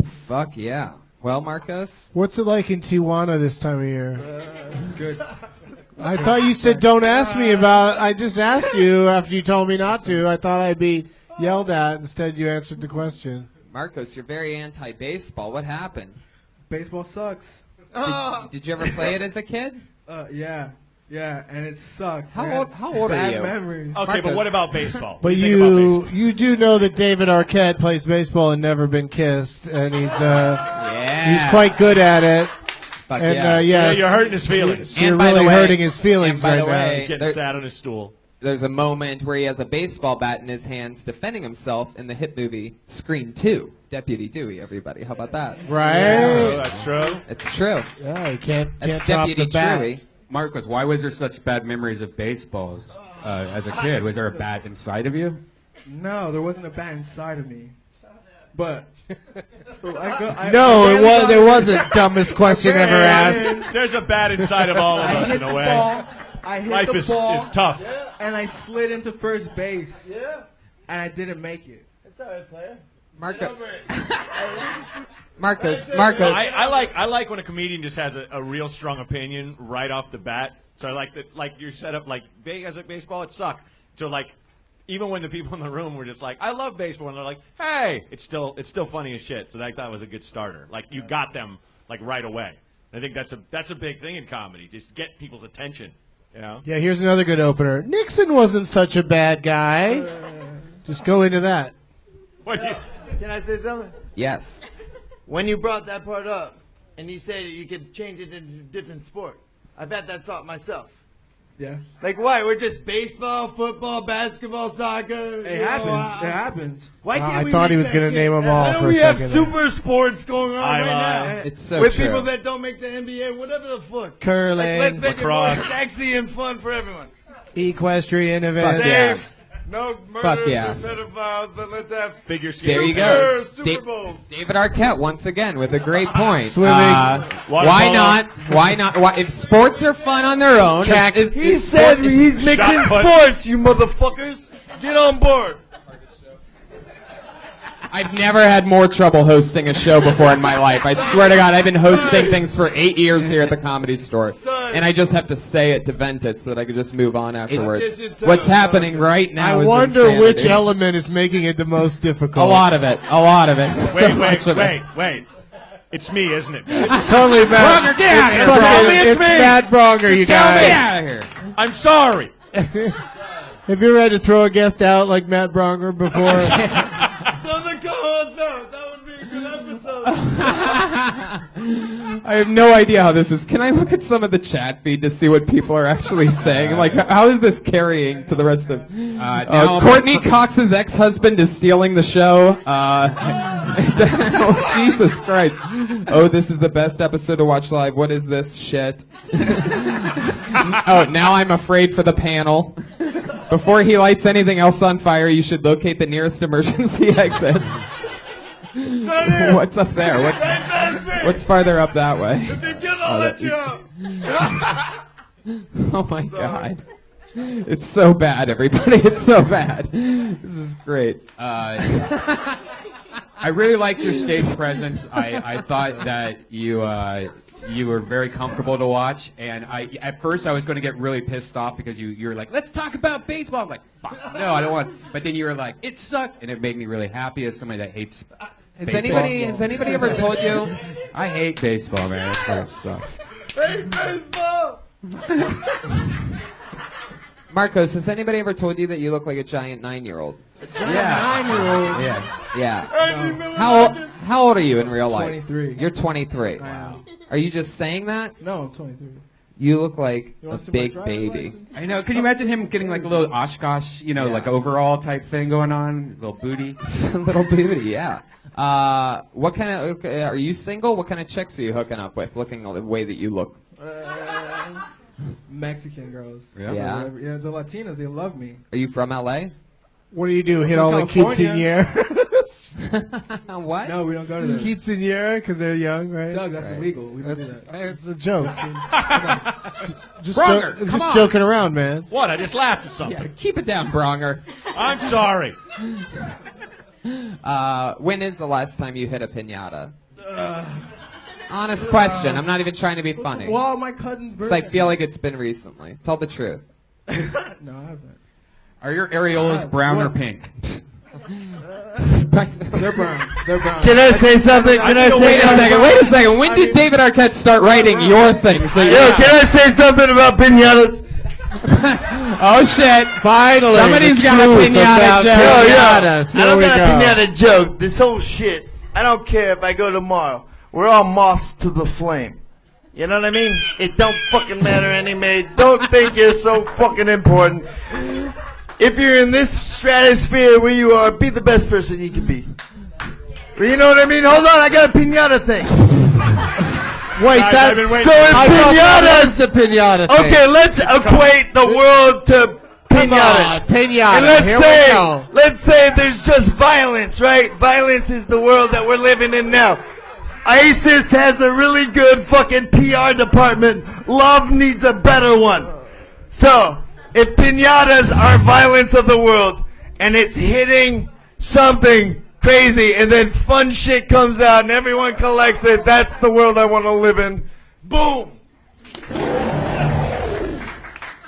Fuck yeah. Well, Marcos? What's it like in Tijuana this time of year? Good. I thought you said don't ask me about. I just asked you after you told me not to. I thought I'd be yelled at. Instead, you answered the question. Marcos, you're very anti-baseball. What happened? Baseball sucks. Did you ever play it as a kid? Yeah, and it sucked. How old are Bad you? memories. Okay, Marcos. but what about baseball? But What do you think about baseball? you do know that David Arquette plays baseball and never been kissed, and he's quite good at it. Fuck And yeah. yes, Yeah, you're hurting his feelings. So you're And by the really way- hurting his feelings and by right the now. way- He's getting There- sat on his stool. There's a moment where he has a baseball bat in his hands defending himself in the hit movie Scream 2. Deputy Dewey, everybody. How about that? Right? Oh, that's true. It's true. Yeah, you can't That's drop Deputy the bat. Dewey. Marcos, why was there such bad memories of baseballs as a kid? Was there a bat inside of you? No, there wasn't a bat inside of me. But There wasn't. Dumbest question ever asked. There's a bat inside of all of I us hit in the a way. ball. I hit Life the is ball, tough. and I slid into first base. Yeah, And I didn't make it. that's all right, player. Marcos. I like when a comedian just has a real strong opinion right off the bat. So I like that, like you're set up like as a baseball, it sucked. So like, even when the people in the room were just like, I love baseball, and they're like, hey, it's still funny as shit. So that was a good starter. Like you got them like right away. I think that's a big thing in comedy. Just get people's attention. You know. Yeah, here's another good opener. Nixon wasn't such a bad guy. Just go into that. What do you? Can I say something? Yes. When you brought that part up, and you said you could change it into a different sport, I've had that thought myself. Yeah. Like, why? We're just baseball, football, basketball, soccer. It happens. It happens. Why can't I we thought he mix was that going to shit? name them all Why for don't a we have second. super sports going on right now? It's so With true. people that don't make the NBA, whatever the fuck. Curling, Let's make it more lacrosse. sexy and fun for everyone. equestrian events. Fuck yeah. Safe. No murders Fuck yeah. or pedophiles, but let's have Figure skating. There you go. Super Bowls. David Arquette once again with a great point. Swimming. Why Water not? Why not? If sports are fun on their own, if He said he's mixing Shot put. sports, you motherfuckers. Get on board. I've never had more trouble hosting a show before in my life. I swear to God, I've been hosting things for 8 years here at the Comedy Store. And I just have to say it to vent it so that I can just move on afterwards. What's happening right now I is wonder insanity. which element is making it the most difficult. A lot of it. So much of it. Wait. It's me, isn't it? It's totally Matt. Braunger, get out of here, fucking- tell me it's me. Matt Braunger, you Tell me guys. out of here. I'm sorry. Have you ever had to throw a guest out like Matt Braunger before? Throw the co-host out. That would be a good episode. I have no idea how this is. Can I look at some of the chat feed to see what people are actually saying? Like, how is this carrying to the rest of... Courtney Cox's ex-husband is stealing the show. Oh, Jesus Christ. Oh, this is the best episode to watch live. What is this shit? Oh, now I'm afraid for the panel. Before he lights anything else on fire, you should locate the nearest emergency exit. What's up there? What's farther up that way? Oh my God. It's so bad, everybody. It's so bad. This is great. I really liked your stage presence. I thought that you were very comfortable to watch, and at first I was going to get really pissed off because you were like, let's talk about baseball. I'm like, fuck, no, I don't want. But then you were like, it sucks, and it made me really happy as somebody that hates baseball. Has anybody ever told you? I hate baseball, man. It sucks. Hate baseball! Marcos, has anybody ever told you that you look like a giant 9-year-old? Yeah. 9-year-old. Yeah. How old are you in real life? 23. You're 23. Wow. Are you just saying that? No, I'm 23. You look like You a wanna see my big driver's baby. license? I know. Can you imagine him getting like a little Oshkosh, like overall type thing going on? His little booty. Little booty, yeah. What kind of? Are you single? What kind of chicks are you hooking up with? Looking the way that you look. Mexican girls. Yeah. Yeah. Yeah, the Latinas, they love me. Are you from LA? What do you do? Hit From all the California. quinceañera? What? No, we don't go to that. Quinceañera because they're young, right? Doug, that's Right. illegal. We don't do That's that. it's a joke. Just, Braunger, come just on. joking around, man. What? I just laughed at something. Yeah, keep it down, Braunger. I'm sorry. When is the last time you hit a piñata? Honest question. I'm not even trying to be funny. Well, my cousin's 'Cause birthday. I feel like it's been recently. Tell the truth. No, I haven't. Are your areolas brown or pink? They're brown. They're brown. Can I say something? Can I say Wait a second. When did David Arquette start writing your things? Yo, can I say something about piñatas? Oh shit! Finally, Somebody's the got a truth piñata about joke. piñatas. I Here don't we got a go. pinata joke. This whole shit. I don't care if I go tomorrow. We're all moths to the flame. You know what I mean? It don't fucking matter anyway. Don't think you're so fucking important. If you're in this stratosphere where you are, be the best person you can be. You know what I mean? Hold on, I got a pinata thing. Wait, Guys, that. I've been waiting. So if I thought that piñatas. was the piñata thing. Okay, let's equate the world to Come on, piñatas. piñata. And Here we go. let's say there's just violence, right? Violence is the world that we're living in now. ISIS has a really good fucking PR department. Love needs a better one. So, if piñatas are violence of the world, and it's hitting something crazy, and then fun shit comes out, and everyone collects it, that's the world I want to live in. Boom!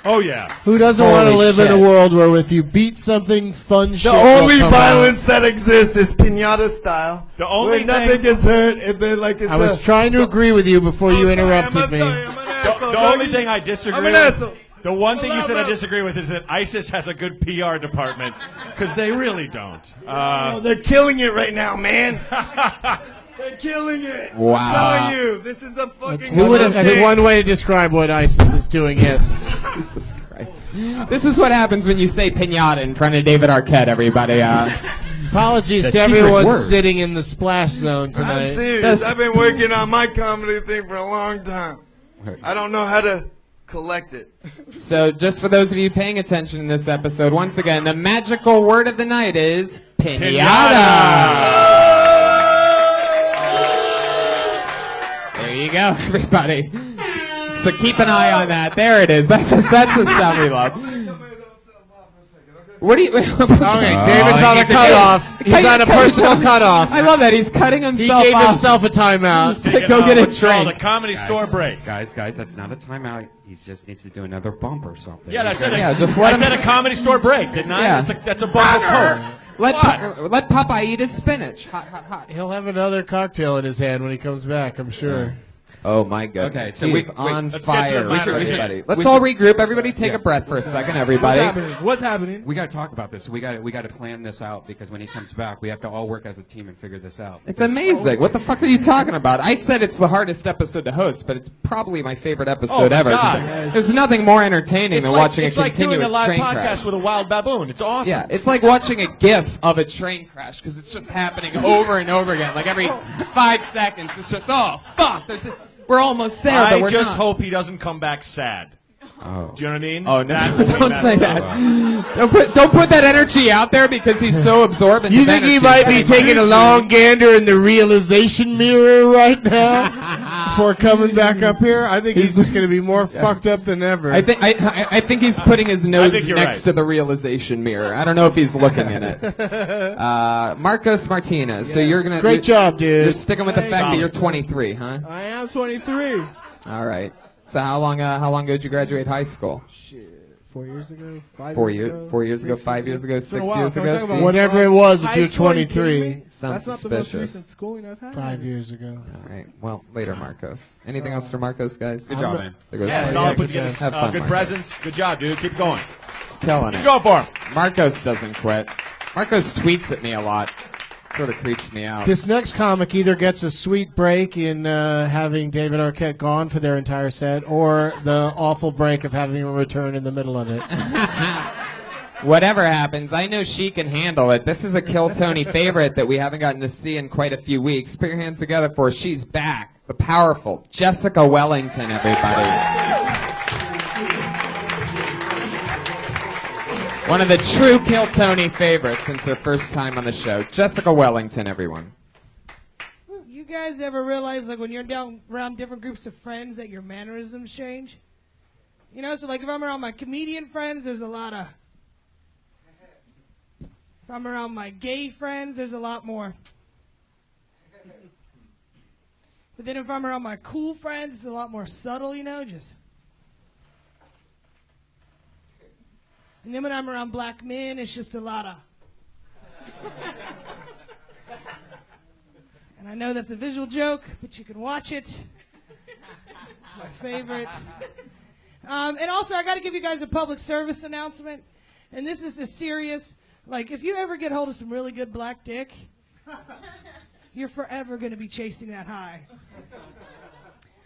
Oh yeah. Who doesn't want to Holy live in shit. a world where if you beat something, fun shit The will only come violence that exists is piñata style. The only where nothing thing- gets hurt, and then like it's out. I was trying to agree with you before you interrupted me. The only thing I disagree I'm an with, asshole. the one thing you Allow said I that. disagree with is that ISIS has a good PR department, because they really don't. Oh, they're killing it right now, man. They're killing it. Wow. I'm telling you, this is a fucking. Who would have? good That's thing. one way to describe what ISIS is doing. Yes. Jesus Christ. This is what happens when you say piñata in front of David Arquette, everybody. Apologies The to secret everyone word. sitting in the splash zone tonight. I'm serious. That's- I've been working on my comedy thing for a long time. I don't know how to collect it. So, just for those of you paying attention in this episode, once again, the magical word of the night is piñata. There you go, everybody. So keep an eye on that. There it is. That's the sound we love. What do you? Okay, David's on a he's a- cutoff. He's on a personal cutoff. I love that. He's cutting He himself gave off. himself a timeout. Go get a what's called drink. a comedy store break. Guys, that's not a timeout. He just needs to do another bump or something. Yeah, I said, Yeah, just let I him- said a comedy store break, didn't I? Yeah. That's a bump of coke. Let What? let Popeye eat his spinach. Hot, hot, hot. He'll have another cocktail in his hand when he comes back, I'm sure. Oh my goodness. Okay, so He's wait, on let's get to fire, the matter. everybody. Let's we all should- regroup. Everybody take Yeah. a breath for a second, What's everybody. happening? What's happening? We got to talk about this. We got to plan this out because when he comes back, we have to all work as a team and figure this out. It's amazing. What the fuck are you talking about? I said it's the hardest episode to host, but it's probably my favorite episode my ever. God. There's nothing more entertaining than watching it's a like doing continuous a live train podcast crash. with a wild baboon. It's awesome. Yeah, it's like watching a GIF of a train crash because it's just happening over and over again. Like every 5 seconds, it's just, oh, fuck. We're almost there, but I we're just not. hope he doesn't come back sad. Oh. Do you know what I mean? Oh, no, That would be don't messed say up. that. Don't put that energy out there because he's so absorbent. You think he might be taking a long gander in the realization mirror right now before coming back up here? I think he's just going to be more fucked up than ever. I think he's putting his nose think you're next right. to the realization mirror. I don't know if he's looking in it. Marcos Martinez. So you're gonna Great job, dude. You're sticking with the fact that Solid. you're 23, huh? I am 23. All right. So how long ago did you graduate high school? Shit. 4 years ago? 5 4 years years, ago? 4 years ago, 5 years ago, It's been a 6 while. years Can we ago. talk about See? Whatever it was, if high you're school? Are you kidding 23. me? Sounds That's not the most suspicious. recent schooling I've had. 5 years ago. All right. Well, later, Marcos. Anything else for Marcos, guys? Good job, man. There goes Yeah, Marcos. solid. Put good together job. Have fun, good Marcos. presence. Good job, dude. Keep going. He's killing Keep it. going for him. Marcos doesn't quit. Marcos tweets at me a lot. Sort of creeps me out. This next comic either gets a sweet break in having David Arquette gone for their entire set, or the awful break of having him return in the middle of it. Whatever happens, I know she can handle it. This is a Kill Tony favorite that we haven't gotten to see in quite a few weeks. Put your hands together for her. She's back. The powerful Jessica Wellington, everybody. One of the true Kill Tony favorites since her first time on the show. Jessica Wellington, everyone. You guys ever realize, like, when you're down around different groups of friends that your mannerisms change? You know, so, like, if I'm around my comedian friends, there's a lot of... If I'm around my gay friends, there's a lot more. But then if I'm around my cool friends, it's a lot more subtle, you know, just... And then when I'm around black men, it's just a lot of... And I know that's a visual joke, but you can watch it. It's my favorite. And also, I got to give you guys a public service announcement. And this is a serious, like, if you ever get hold of some really good black dick, you're forever going to be chasing that high.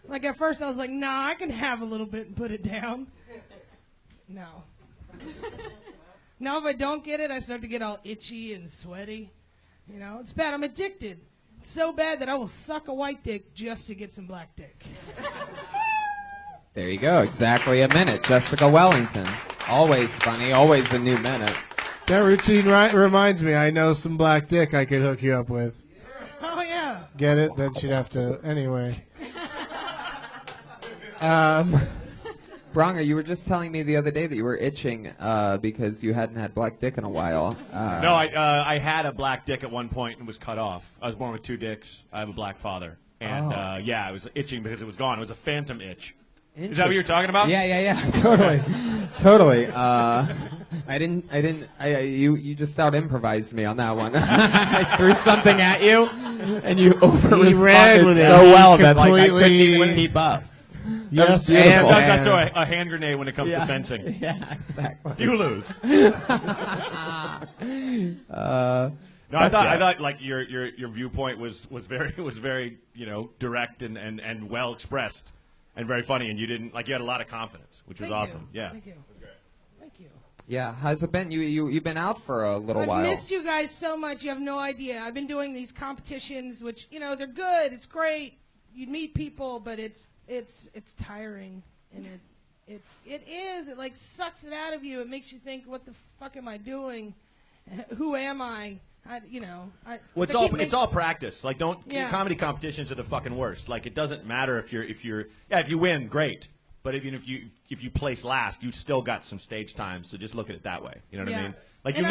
Like, at first I was like, nah, I can have a little bit and put it down. No. Now if I don't get it, I start to get all itchy and sweaty. You know, it's bad. I'm addicted. It's so bad that I will suck a white dick just to get some black dick. There you go. Exactly a minute. Jessica Wellington. Always funny. Always a new minute. That routine reminds me, I know some black dick I could hook you up with. Oh, yeah. Get it? Then she'd have to... Anyway. Braunger, you were just telling me the other day that you were itching because you hadn't had black dick in a while. No, I had a black dick at one point and was cut off. I was born with 2 dicks. I have a black father. And, yeah, I was itching because it was gone. It was a phantom itch. Is that what you're talking about? Yeah. Totally. You just out improvised me on that one. I threw something at you, and you over ran with responded it. so He well that like I couldn't completely- even keep up. Yes, beautiful. and- Sometimes I throw a hand grenade when it comes to fencing. Yeah, exactly. You lose. No, I thought like your viewpoint was very direct and well expressed and very funny, and you had a lot of confidence, which was awesome. Yeah. Thank you. Thank you. Yeah, how's it been? You've been out for a little I've while. missed you guys so much. You have no idea. I've been doing these competitions, which they're good. It's great. You meet people, but it's tiring, and it like sucks it out of you. It makes you think, what the fuck am I doing? Who am I? Well, it's all practice. Like, comedy competitions are the fucking worst. Like, it doesn't matter if you win, great. But if you place last, you still got some stage time. So just look at it that way. You know what I mean? Like, you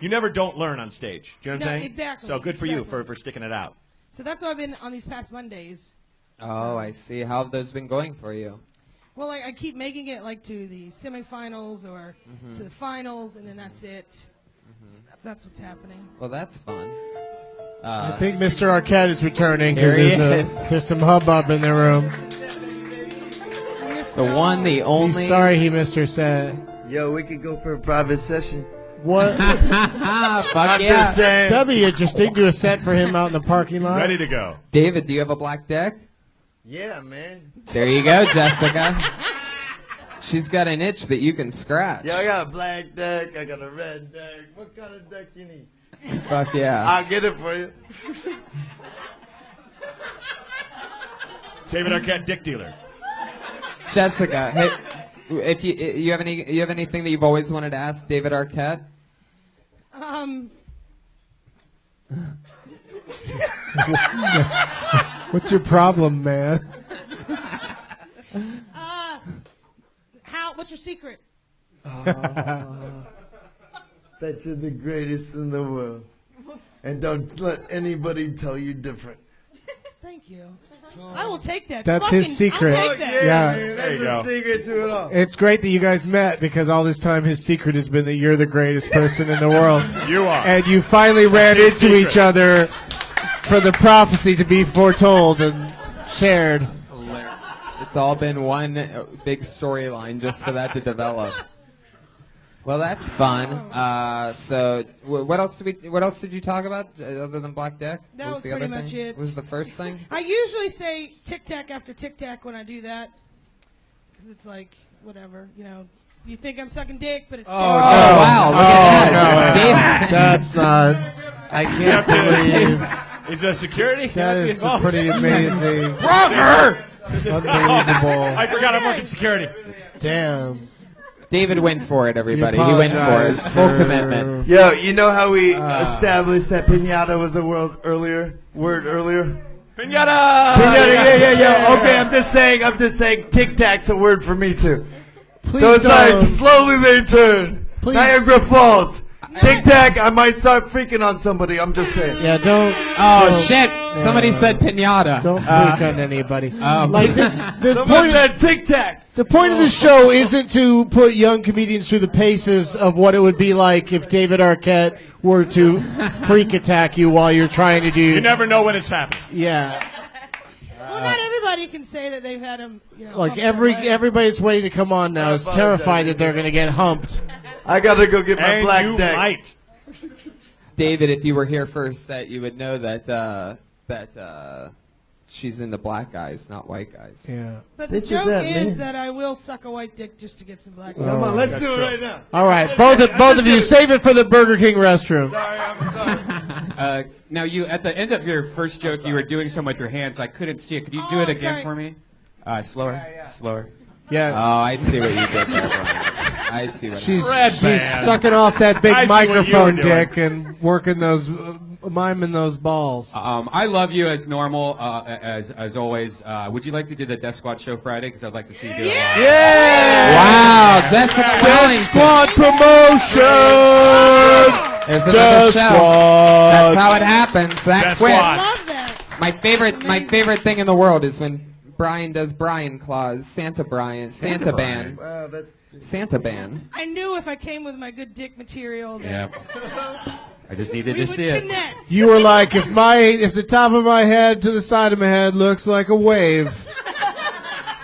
never don't learn on stage. Do you know what I'm saying? Exactly. So good for you for sticking it out. So that's why I've been on these past Mondays. Oh, I see. How have those been going for you? Well, I keep making it like to the semifinals or to the finals, and then that's it. So that's what's happening. Well, that's fun. I think Mr. Arquette is returning Here he because is. there's some hubbub in the room. The one, the only. He's sorry he missed her set. Yo, we could go for a private session. What? Fuck I'm yeah. just saying. That'd be interesting. Do a set for him out in the parking lot. Ready to go. David, do you have a black deck? Yeah, man. There you go, Jessica. She's got an itch that you can scratch. Yeah, I got a black deck. I got a red deck. What kind of deck you need? Fuck yeah. I'll get it for you. David Arquette, dick dealer. Jessica, hey, if you have anything that you've always wanted to ask David Arquette? What's your problem, man? What's your secret? That you're the greatest in the world. And don't let anybody tell you different. Thank you. I will take that. That's his secret. I'll take that. Yeah. Man, There you that's go. the secret to it all. It's great that you guys met because all this time his secret has been that you're the greatest person in the world. You are. And you finally ran His into secret. each other for the prophecy to be foretold and shared. It's all been one big storyline just for that to develop. Well, that's fun. So, what else did you talk about other than Black Deck? That What was the pretty other much thing? it. What was the first thing? I usually say tic tac after tic tac when I do that, because it's like whatever, you know. You think I'm sucking dick, but it's wow! Look at that. David. That's not. I can't believe Is that security? that You have to be is involved. pretty amazing. Braunger! Unbelievable. I forgot I'm working security. Damn. David went for it, everybody. We He went for it. apologize Full for- commitment. Yo, you know how we established that pinata was a word earlier? Pinata! Pinata, yeah. Okay, I'm just saying Tic Tac's a word for me too. Please So it's like don't. slowly they turn. Please. Niagara Falls. Tic Tac, I might start freaking on somebody. I'm just saying. Yeah, don't. Oh don't- shit! Somebody said pinata. Don't freak on anybody. Like this, the Someone point, said Tic Tac. the point of the show isn't to put young comedians through the paces of what it would be like if David Arquette were to freak attack you while you're trying to do. You never know when it's happening. Yeah, Well, not everybody can say that they've had him. You know, like hump their leg. everybody that's waiting to come on now is terrified that they're going to get humped. I gotta go get my And black you deck. might. David, if you were here for a set, you would know that she's into black guys, not white guys. Yeah. But the This is joke that, is man. that I will suck a white dick just to get some black. Come on, let's do it right now. All right, both of you, save it for the Burger King restroom. Sorry, I'm sorry. Now, you at the end of your first joke, you were doing some with your hands. I couldn't see it. Could you do it again sorry. for me? Slower, slower. Yeah, Oh, I see what you did there, Brian. I see what she's Red she's band. sucking off that big I see what you were microphone doing. dick and working those, miming those balls. I love you as normal, as always. Would you like to do the Death Squad show Friday? Because I'd like to see you do it live. Wow, Jessica Wellington. Squad promotion. There's another show. That's how it happens. That Death quick. Squad. Love that. My favorite thing in the world is when Brian does Brian Claus, Santa Ban. Wow, that's Santa Ban. I knew if I came with my good dick material that Yeah. I just needed we to would see it. connect. You were like, if the top of my head to the side of my head looks like a wave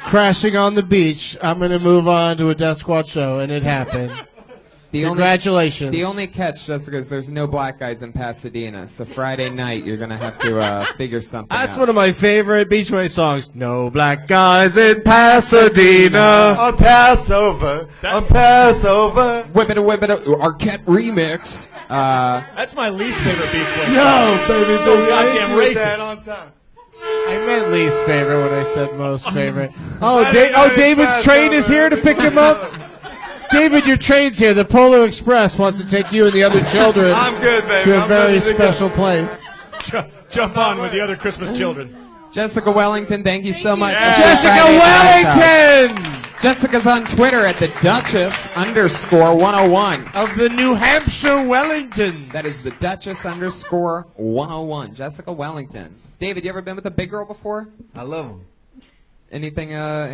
crashing on the beach, I'm gonna move on to a Death Squad show, and it happened. Congratulations. The only catch, Jessica, is there's no black guys in Pasadena. So Friday night, you're gonna have to figure something That's out. one of my favorite Beachway songs. No black guys in Pasadena. on Passover. On Passover. Whip it, Arquette remix. That's my least favorite Beach Boys song. Yo, baby, So baby, I goddamn ain't doing racist. that on time. I meant least favorite when I said most favorite. I didn't know David's it's train is here to pick him up. David, your train's here. The Polar Express wants to take you and the other children I'm good, baby. to a I'm very ready to go. special place. Jump on with the other Christmas children. Jessica Wellington, thank you so much. Yeah. for Jessica Friday night. Wellington Jessica's on Twitter at the Duchess_101. of the New Hampshire Wellington. That is the Duchess_101. Jessica Wellington. David, you ever been with a big girl before? I love him. Anything? Well,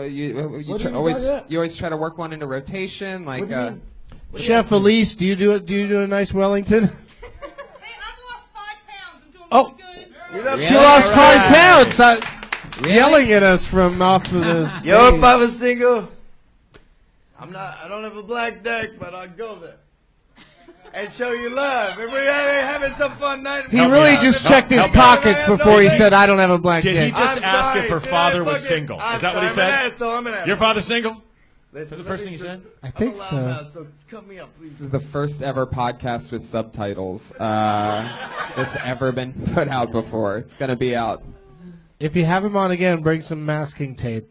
you What do you always got? you always try to work one into rotation, like. What do you mean? Chef Elise, do you do a nice Wellington? Hey, I've lost 5 pounds Oh, Really? she lost 5 pounds. Yelling at us from off of the stage. Yo, if I was single, I don't have a black deck, but I'd go there and show you love. If we're having some fun night. He really just checked his pockets before he said, "I don't have a black Did dick." he just I'm ask sorry. if her Did father I was fucking- single? I'm Is that what he sorry, I'm said? an asshole, I'm an asshole. Your father's single? Is Listen, that the first thing he said? I think I'm a so. loudmouth, so cut me up, please. This is the first ever podcast with subtitles that's ever been put out before. It's going to be out. If you have him on again, bring some masking tape.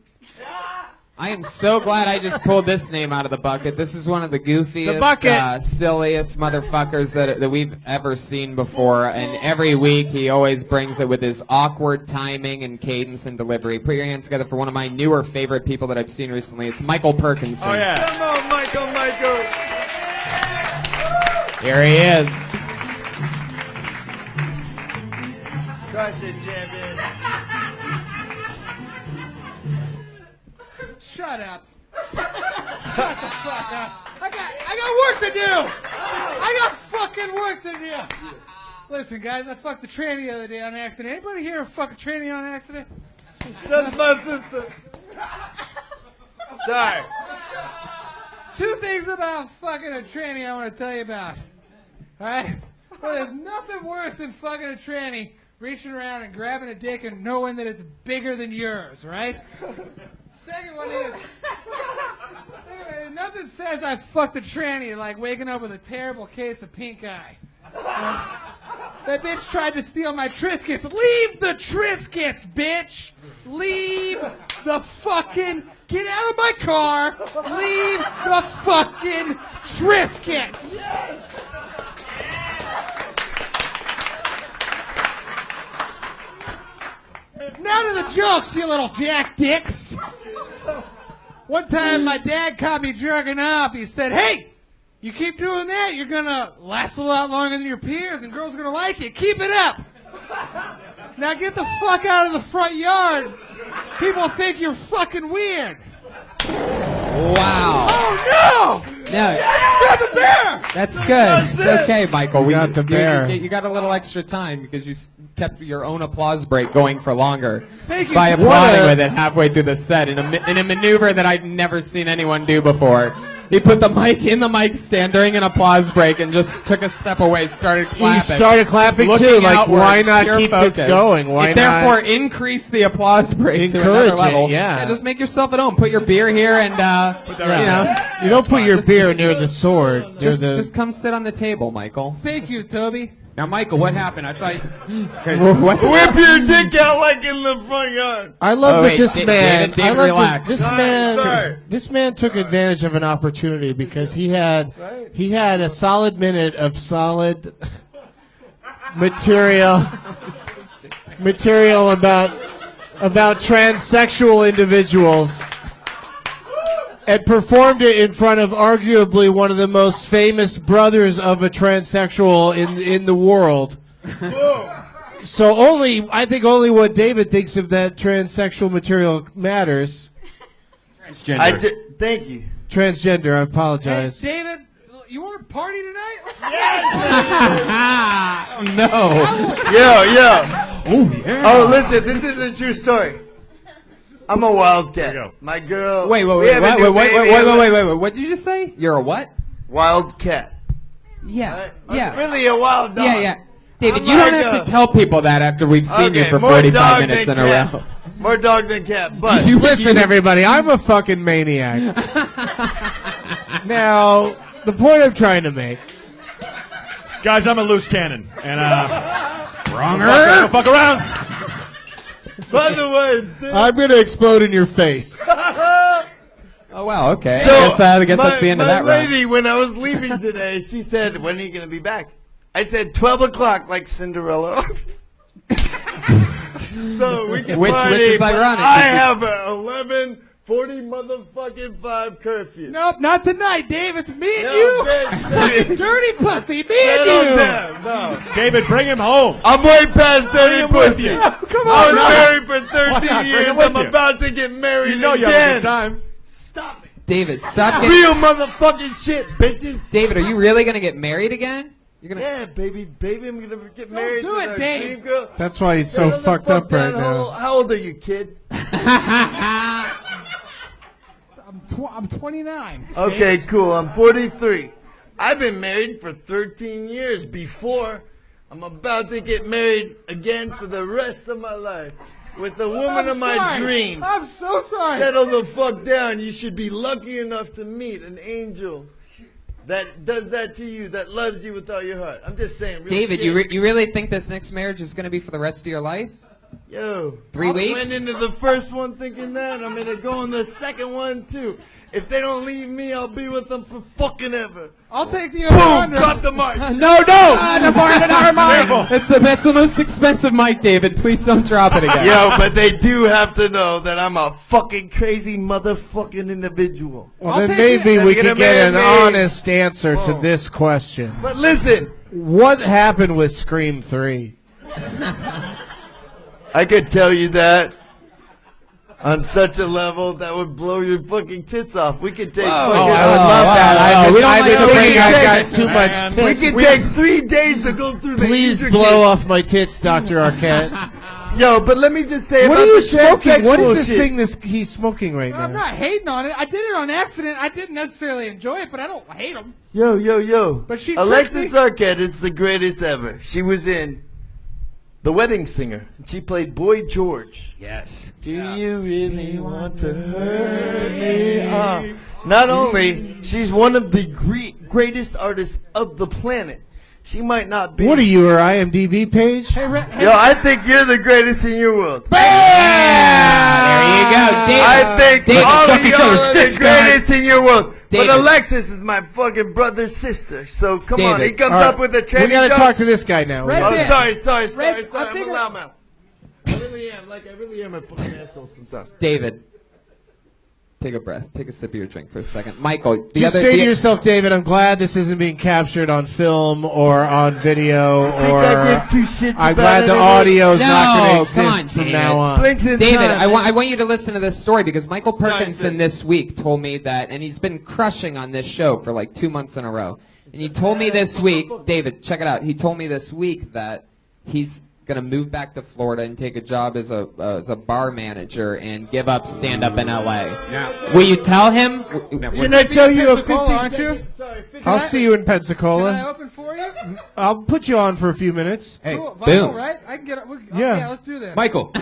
I am so glad I just pulled this name out of the bucket. This is one of the goofiest, The bucket. silliest motherfuckers that we've ever seen before. And every week he always brings it with his awkward timing and cadence and delivery. Put your hands together for one of my newer favorite people that I've seen recently. It's Michael Parkinson. Oh, yeah. Come on, Michael. Here he is. Crush it, champion. Shut up. Shut the fuck up. I got work to do. I got fucking work to do. Listen, guys, I fucked a tranny the other day on accident. Anybody here fuck a tranny on accident? Just my sister. Sorry. 2 things about fucking a tranny I want to tell you about. Alright? Well, there's nothing worse than fucking a tranny, reaching around and grabbing a dick and knowing that it's bigger than yours, right? Second one is, nothing says I fucked a tranny like waking up with a terrible case of pink eye. That bitch tried to steal my Triscuits. Leave the Triscuits, bitch! Leave the fucking... Get out of my car! Leave the fucking Triscuits! Now to the jokes, you little jack dicks! One time my dad caught me jerking off. He said, "Hey, you keep doing that, you're gonna last a lot longer than your peers and girls are gonna like you. Keep it up." Now get the fuck out of the front yard. People think you're fucking weird. Wow. Oh no! No, Got the bear! that's good. It's okay, Michael. got the bear. You got a little extra time because you kept your own applause break going for longer. Thank you. By What applauding a- with it halfway through the set in a maneuver that I've never seen anyone do before. He put the mic in the mic stand during an applause break and just took a step away, started clapping. He started clapping looking too. Like, outward, why not pure keep focus. this going? Why it not? therefore increase the applause break to Encourage another level. it, yeah. Just make yourself at home. Put your beer here and You don't put your Just- beer near the sword. near just come sit on the table, Michael. Thank you, Toby. Now, Michael, what happened? I thought. What? Whip your dick out like in the front yard. I love Oh, that wait, this man. David, I love relax. This Sorry, man. sorry. This man took advantage of an opportunity because he had a solid minute of solid material about transsexual individuals, and performed it in front of arguably one of the most famous brothers of a transsexual in the world. So I think only what David thinks of that transsexual material matters. Transgender. Thank you. Transgender, I Hey, apologize. David, you want to party tonight? Let's No. Yo. Oh, listen, this is a true story. I'm a wildcat. Here we go. My girl. Wait. we have a new baby. What did you just say? You're a what? Wildcat. Yeah. I'm Yeah. really a wild dog. Yeah. David, I'm you don't like have a- to tell people that after we've seen you Okay, for more 45 dog minutes than in a cat. row. More dog than cat, but You- Listen, everybody, I'm a fucking maniac. Now, the point I'm trying to make. Guys, I'm a loose cannon. And, Braunger. I don't fuck around. by the way, I'm going to explode in your face. Oh, wow, okay. so I guess that's the end of that my round. lady, when I was leaving today, she said, "When are you gonna be back?" I said 12 o'clock, like Cinderella. So we can Which party. is but ironic. I have a 11:40 motherfucking 5 curfew. Nope, not tonight, Dave. It's me and No, you. bitch. Dirty pussy, me Settle and you. down. No. David, bring him home. I'm way past dirty him with pussy. you. Come I on, was married for Why 13 not? Bring years. him with I'm you. about to get married You know you have a again. good time. Stop it. David, stop getting... Real motherfucking shit, bitches. David, are you really going to get married again? Yeah, baby, I'm gonna get married do to it, our Dave. dream girl. That's why he's so Settle the fucked fuck up right down. now. How old are you, kid? I'm 29. Okay, cool. I'm 43. I've been married for 13 years before. I'm about to get married again for the rest of my life with the woman of my dreams. I'm so sorry. Settle the fuck down. You should be lucky enough to meet an angel that does that to you, that loves you with all your heart. I'm just saying. Real David, shit. you really think this next marriage is going to be for the rest of your life? Yo, 3 weeks? I went into the first one thinking that. I'm gonna go on the second one too. If they don't leave me, I'll be with them for fucking ever. I'll take the Boom! over. Drop the mic. No! That's the most expensive mic, David. Please don't drop it again. Yo, but they do have to know that I'm a fucking crazy motherfucking individual. Well, I'll then take maybe you. we They're could gonna get an marry me. honest answer to this question. But listen, What happened with Scream 3? I could tell you that on such a level that would blow your fucking tits off. We could take. I would love that. We don't I've like been the thinking way I've got too Man. much We tits. could take 3 days to go through the Please intricate- blow off my tits, Dr. Arquette. Yo, but let me just say What about are you the smoking? What is transsexual this shit. thing he's smoking right I'm now? not hating on it. I did it on accident. I didn't necessarily enjoy it, but I don't hate them. Yo. But she Alexis tricked Arquette is the greatest ever. She was in The Wedding Singer. She played Boy George. Yes. Do you really want to hurt me? Not only, she's one of the greatest artists of the planet. She might not be. What are you, her IMDb page? Hey, Yo, I think you're the greatest in your world. There you go. David, I think David, all suck of each y'all other's are dicks, the greatest in your world. David. But Alexis is my fucking brother's sister. So come on, David, he comes All right, up with a we trendy gotta joke. talk to this guy now. Red Oh, Band. sorry. I I'm think a loudmouth. I really am. I really am a fucking asshole sometimes. David, take a breath. Take a sip of your drink for a second. Michael, Just say to yourself, David, I'm glad this isn't being captured on film or on video, or I give two shits I'm about glad it the anyway. audio is No, not going to come exist on, from David. now on. Blinks in David, time. I want you to listen to this story because Michael Sorry, Parkinson sis. this week told me that, and he's been crushing on this show for like 2 months in a row. And he told me this week, David, check it out. He told me this week that he's going to move back to Florida and take a job as a bar manager and give up stand-up in L.A. Yeah. Will you tell him? Can I tell you a Pensacola, 15 aren't you? second? Sorry, 15 I'll see you in Can I Pensacola. open for you? I'll put you on for a few minutes. Hey, Cool. boom. Vinyl, right? I can get it. Yeah. Yeah, let's do that. Michael.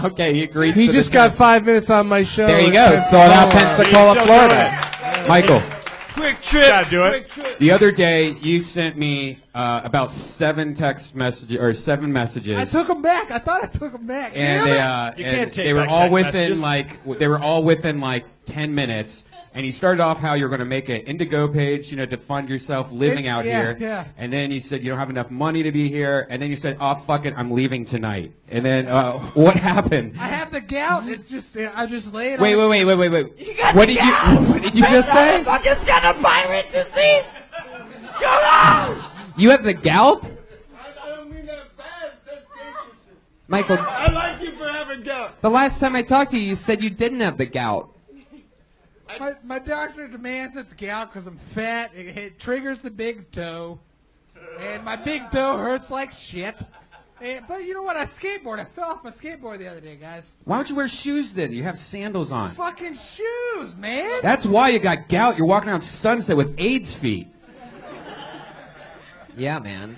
Okay, he agrees. He to just the got terms. 5 minutes on my show. There you in go. Sold out Pensacola. Pensacola, Still Florida. Michael. Quick trip. Gotta do it. Quick trip. The other day, you sent me about 7 text messages or 7 messages. I took them back. I thought I took them back. and Damn they, it. You can't take they were back all text within messages. they were all within like 10 minutes. And you started off how you're going to make an Indigo page, to fund yourself living out yeah, here. yeah. And then you said you don't have enough money to be here. And then you said, "Oh fuck it, I'm leaving tonight." And then what happened? I have the gout. It's just I just lay it. Wait. on. What did you just say? Motherfucker's got a pirate disease. Come on. You have the gout? I don't mean that bad. That's gangster shit. Michael, I like you for having gout. the last time I talked to you, you said you didn't have the gout. My doctor demands it's gout because I'm fat. It triggers the big toe, and my big toe hurts like shit. But you know what? I skateboard. I fell off my skateboard the other day, guys. Why don't you wear shoes then? You have sandals on. Fucking shoes, man. That's why you got gout. You're walking around Sunset with AIDS feet. Yeah, man.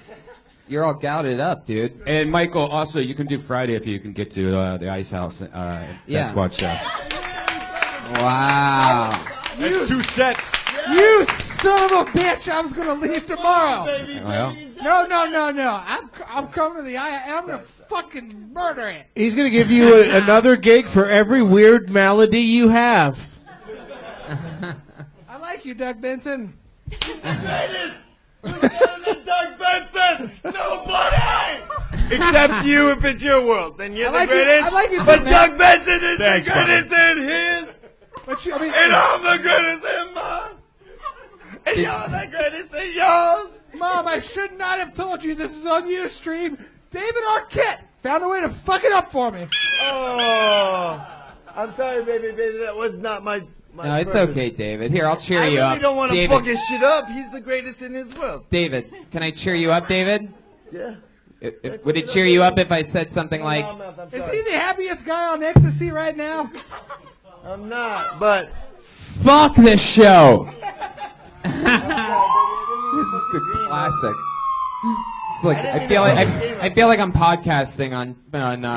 You're all gouted up, dude. And Michael, also, you can do Friday if you can get to the Ice House. Yeah. Squad show. Wow. That's 2 sets. You son of a bitch! I was gonna leave tomorrow. Well, No. I'm coming to the eye. And I'm gonna fucking murder it. He's going to give you another gig for every weird malady you have. I like you, Doug Benson. Greatest. Look at Doug Benson. Nobody. Except you if it's your world. Then you're I like the you- greatest. I like you, but man. Doug Benson is Thanks, the greatest in his. But And I'm the greatest in mine. And y'all the greatest in yours. Mom, I should not have told you this is on Ustream. David Arquette found a way to fuck it up for me. Oh. I'm sorry, baby. That was not my No, it's okay, David. Here, I'll cheer I you really up. don't want to David, fuck his shit up. He's the greatest in his world. David, can I cheer you up, David? Yeah. Would it cheer you up if I said something like, Is he the happiest guy on ecstasy right now? I'm not, but fuck this show? This is a classic. It's like, I feel like I'm podcasting on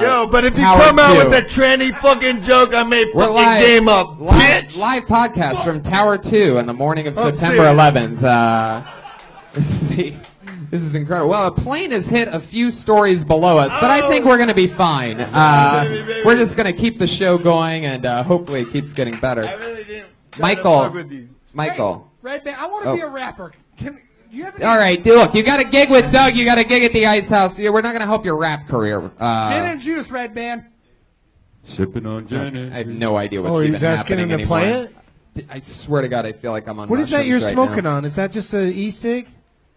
yo, but if you Tower come out 2. with a tranny fucking joke, I may We're fucking live, game up, bitch. live podcast from Tower 2 on the morning of I'm September serious. 11th. This is incredible. Well, a plane has hit a few stories below us, but I think we're going to be fine. We're just going to keep the show going, and hopefully it keeps getting better. I really didn't try to fuck with you. Michael. Right there. I want to be a rapper. Do you have any? All right, look, you got a gig with Doug. You got a gig at the Ice House. We're not going to help your rap career. Gin and juice, Red Band. Sipping on gin. I have no idea what's Oh, even he's asking happening him to anymore. play it? I swear to God, I feel like I'm on What is that mushrooms you're right smoking now. on? Is that just an e-cig?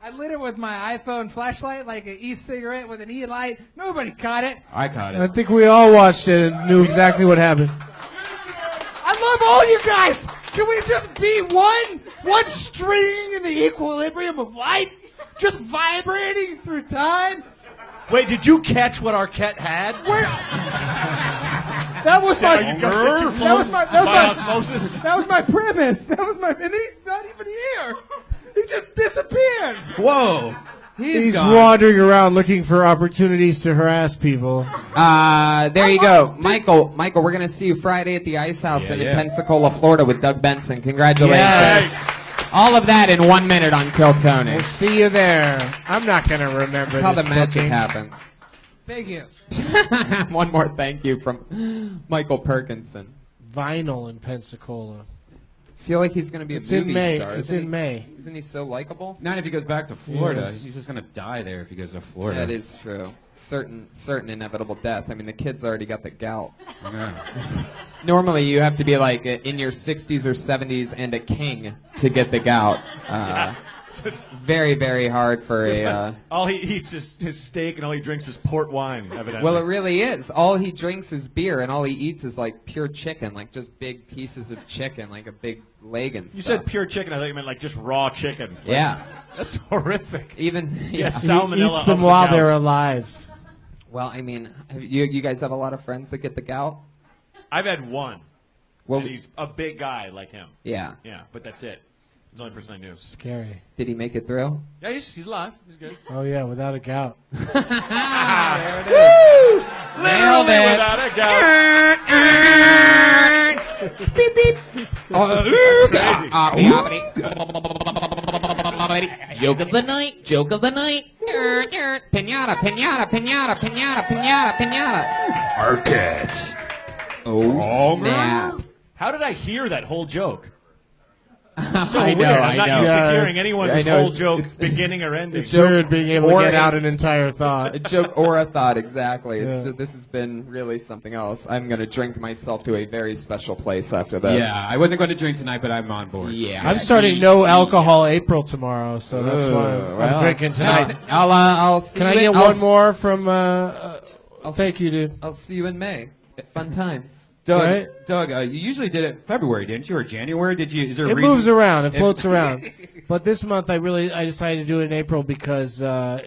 I lit it with my iPhone flashlight like an e-cigarette with an e-light. Nobody caught it. I caught I it. think we all watched it and knew exactly what happened. I love all you guys. Can we just be one string in the equilibrium of life? Just vibrating through time? Wait, did you catch what Arquette had? Where? That was my. osmosis. That was my premise. That was my. And then he's not even here. He just disappeared. Whoa. He's gone. wandering around looking for opportunities to harass people. There you go. Michael, we're going to see you Friday at the Ice House in Pensacola, Florida with Doug Benson. Congratulations. Yes. All of that in 1 minute on Kill Tony. We'll see you there. I'm not going to remember That's how this the magic booking. happens. Thank you. One more thank you from Michael Parkinson. Vinyl in Pensacola. I feel like he's going to be It's a in movie May. star. It's Isn't in he? May. Isn't he so likable? Not if he goes back to Florida. Yes. He's just gonna die there if he goes to Florida. That is true. Certain inevitable death. I mean, the kid's already got the gout. Yeah. Normally, you have to be like in your 60s or 70s and a king to get the gout. Very, very hard for a. All he eats is his steak, and all he drinks is port wine. Evidently. Well, it really is. All he drinks is beer, and all he eats is like pure chicken, like just big pieces of chicken, like a big leg and stuff. You said pure chicken. I thought you meant like just raw chicken. Like, Yeah. That's horrific. Even Yeah, He salmonella. eats them of the while gout. they're alive. Well, I mean, you guys have a lot of friends that get the gout. I've had one. Well, And he's a big guy like him. yeah. Yeah, but that's it. He's the only person I knew. Scary. Did he make it through? Yeah, he's alive. He's good. Oh, yeah, without a gout. There it is. Nailed Literally it. without a doubt. Beep beep. Joke of the night. Joke of the night. Pinata. Pinata. Pinata. Pinata. Pinata. Pinata. Arquette. Oh snap! How did I hear that whole joke? So I know, weird. I'm I not know. used Yeah, to hearing it's- anyone's I know, whole it's- joke it's- beginning or ending. It's weird being able to Or get a- out an entire thought. A joke or a thought, exactly. Yeah. This has been really something else. I'm going to drink myself to a very special place after this. Yeah, I wasn't going to drink tonight, but I'm on board. Yeah. I'm starting no alcohol April tomorrow, so that's why well, I'm drinking tonight. I'll see Can you I in, get one more from? Thank you, dude. I'll see you in May. Fun times. Doug, Right? Doug, you usually did it February, didn't you, or January? Did you? Is there a It reason? moves around. It floats around. But this month, I decided to do it in April because on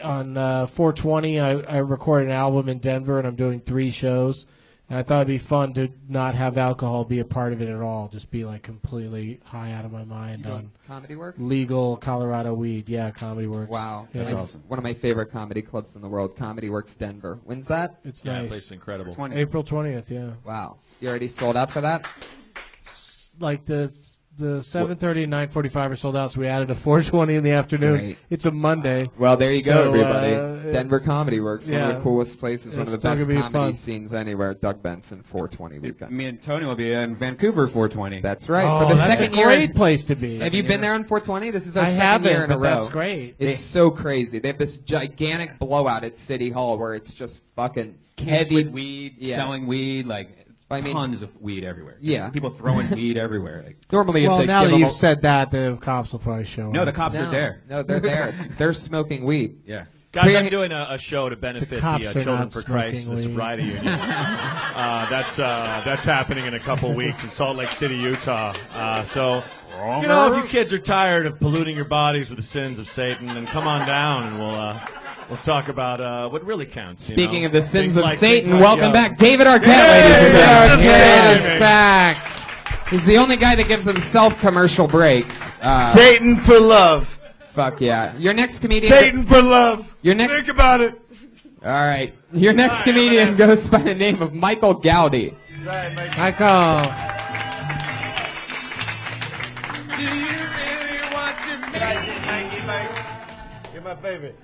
420, I recorded an album in Denver, and I'm doing 3 shows. And I thought it'd be fun to not have alcohol be a part of it at all. Just be like completely high out of my mind on Comedy Works? legal Colorado weed. Yeah, Comedy Works. Wow. Yeah. That's awesome. One of my favorite comedy clubs in the world, Comedy Works Denver. When's that? It's Yeah, that nice. place is incredible. April 20th, yeah. Wow. You already sold out for that? Like the 7:30 and 9:45 are sold out, so we added a 4:20 in the afternoon. Great. It's a Monday. Well, there you go, So, everybody. Denver Comedy Works, one of yeah. the coolest places, one of the It's still best gonna be comedy fun. scenes anywhere. Doug Benson, 420 weekend. Me and Tony will be in Vancouver 420. That's right. Oh, for the that's second a year. great place to be. Have you been there on 420? This is our I second haven't, year in a but row. that's great. It's so crazy. They have this gigantic blowout at City Hall where it's just fucking Kids heavy with weed, yeah. selling weed, like I mean- tons of weed everywhere. Just Yeah. people throwing weed everywhere. Like, Normally, you Well, have to now give that them you've a- said that, the cops will probably show no, up. the cops no, are there. No, they're there. They're smoking weed. Yeah. Guys, I'm doing a show to benefit the cops are Children not for Christ, smoking the weed. sobriety union. That's happening in a couple weeks in Salt Lake City, Utah. So, you know, if you kids are tired of polluting your bodies with the sins of Satan, then come on down and we'll talk about what really counts. You Speaking know? of the sins Things of like- Satan, things like, welcome yo, back, David Arquette, ladies and gentlemen. David David is back. He's the only guy that gives himself commercial breaks. Satan for love. Fuck yeah. Your next comedian. Satan for love. Your next. Think about it. All right. Your next comedian goes by the name of Michael Gowdy. Michael. Do you really want to You're my favorite.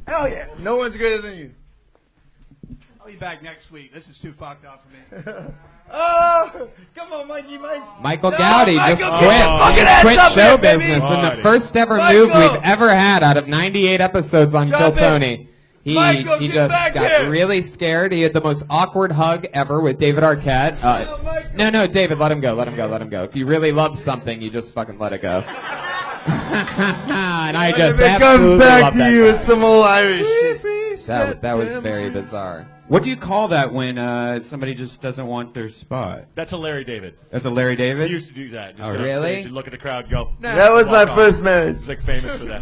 Hell yeah. No one's greater than you. I'll be back next week. This is too fucked up for me. Oh, come on, Mikey, Mike. Michael Gowdy just Michael, quit. get your fucking He just ass quit up show here, baby. business in the Party. first ever Michael. move we've ever had out of 98 episodes on Drop Kill it. Tony. Michael, He get just back got here. really scared. He had the most awkward hug ever with David Arquette. No, David, let him go. If you really love something, you just fucking let it go. And I just If it absolutely comes back love to that you, guy. it's some old Irish shit. That was very bizarre. What do you call that when somebody just doesn't want their spot? That's a Larry David. That's a Larry He David? used to do that. Just Oh, get on really? stage and look at the crowd, go. Nah, That was my walk off. first marriage. He's like famous for that.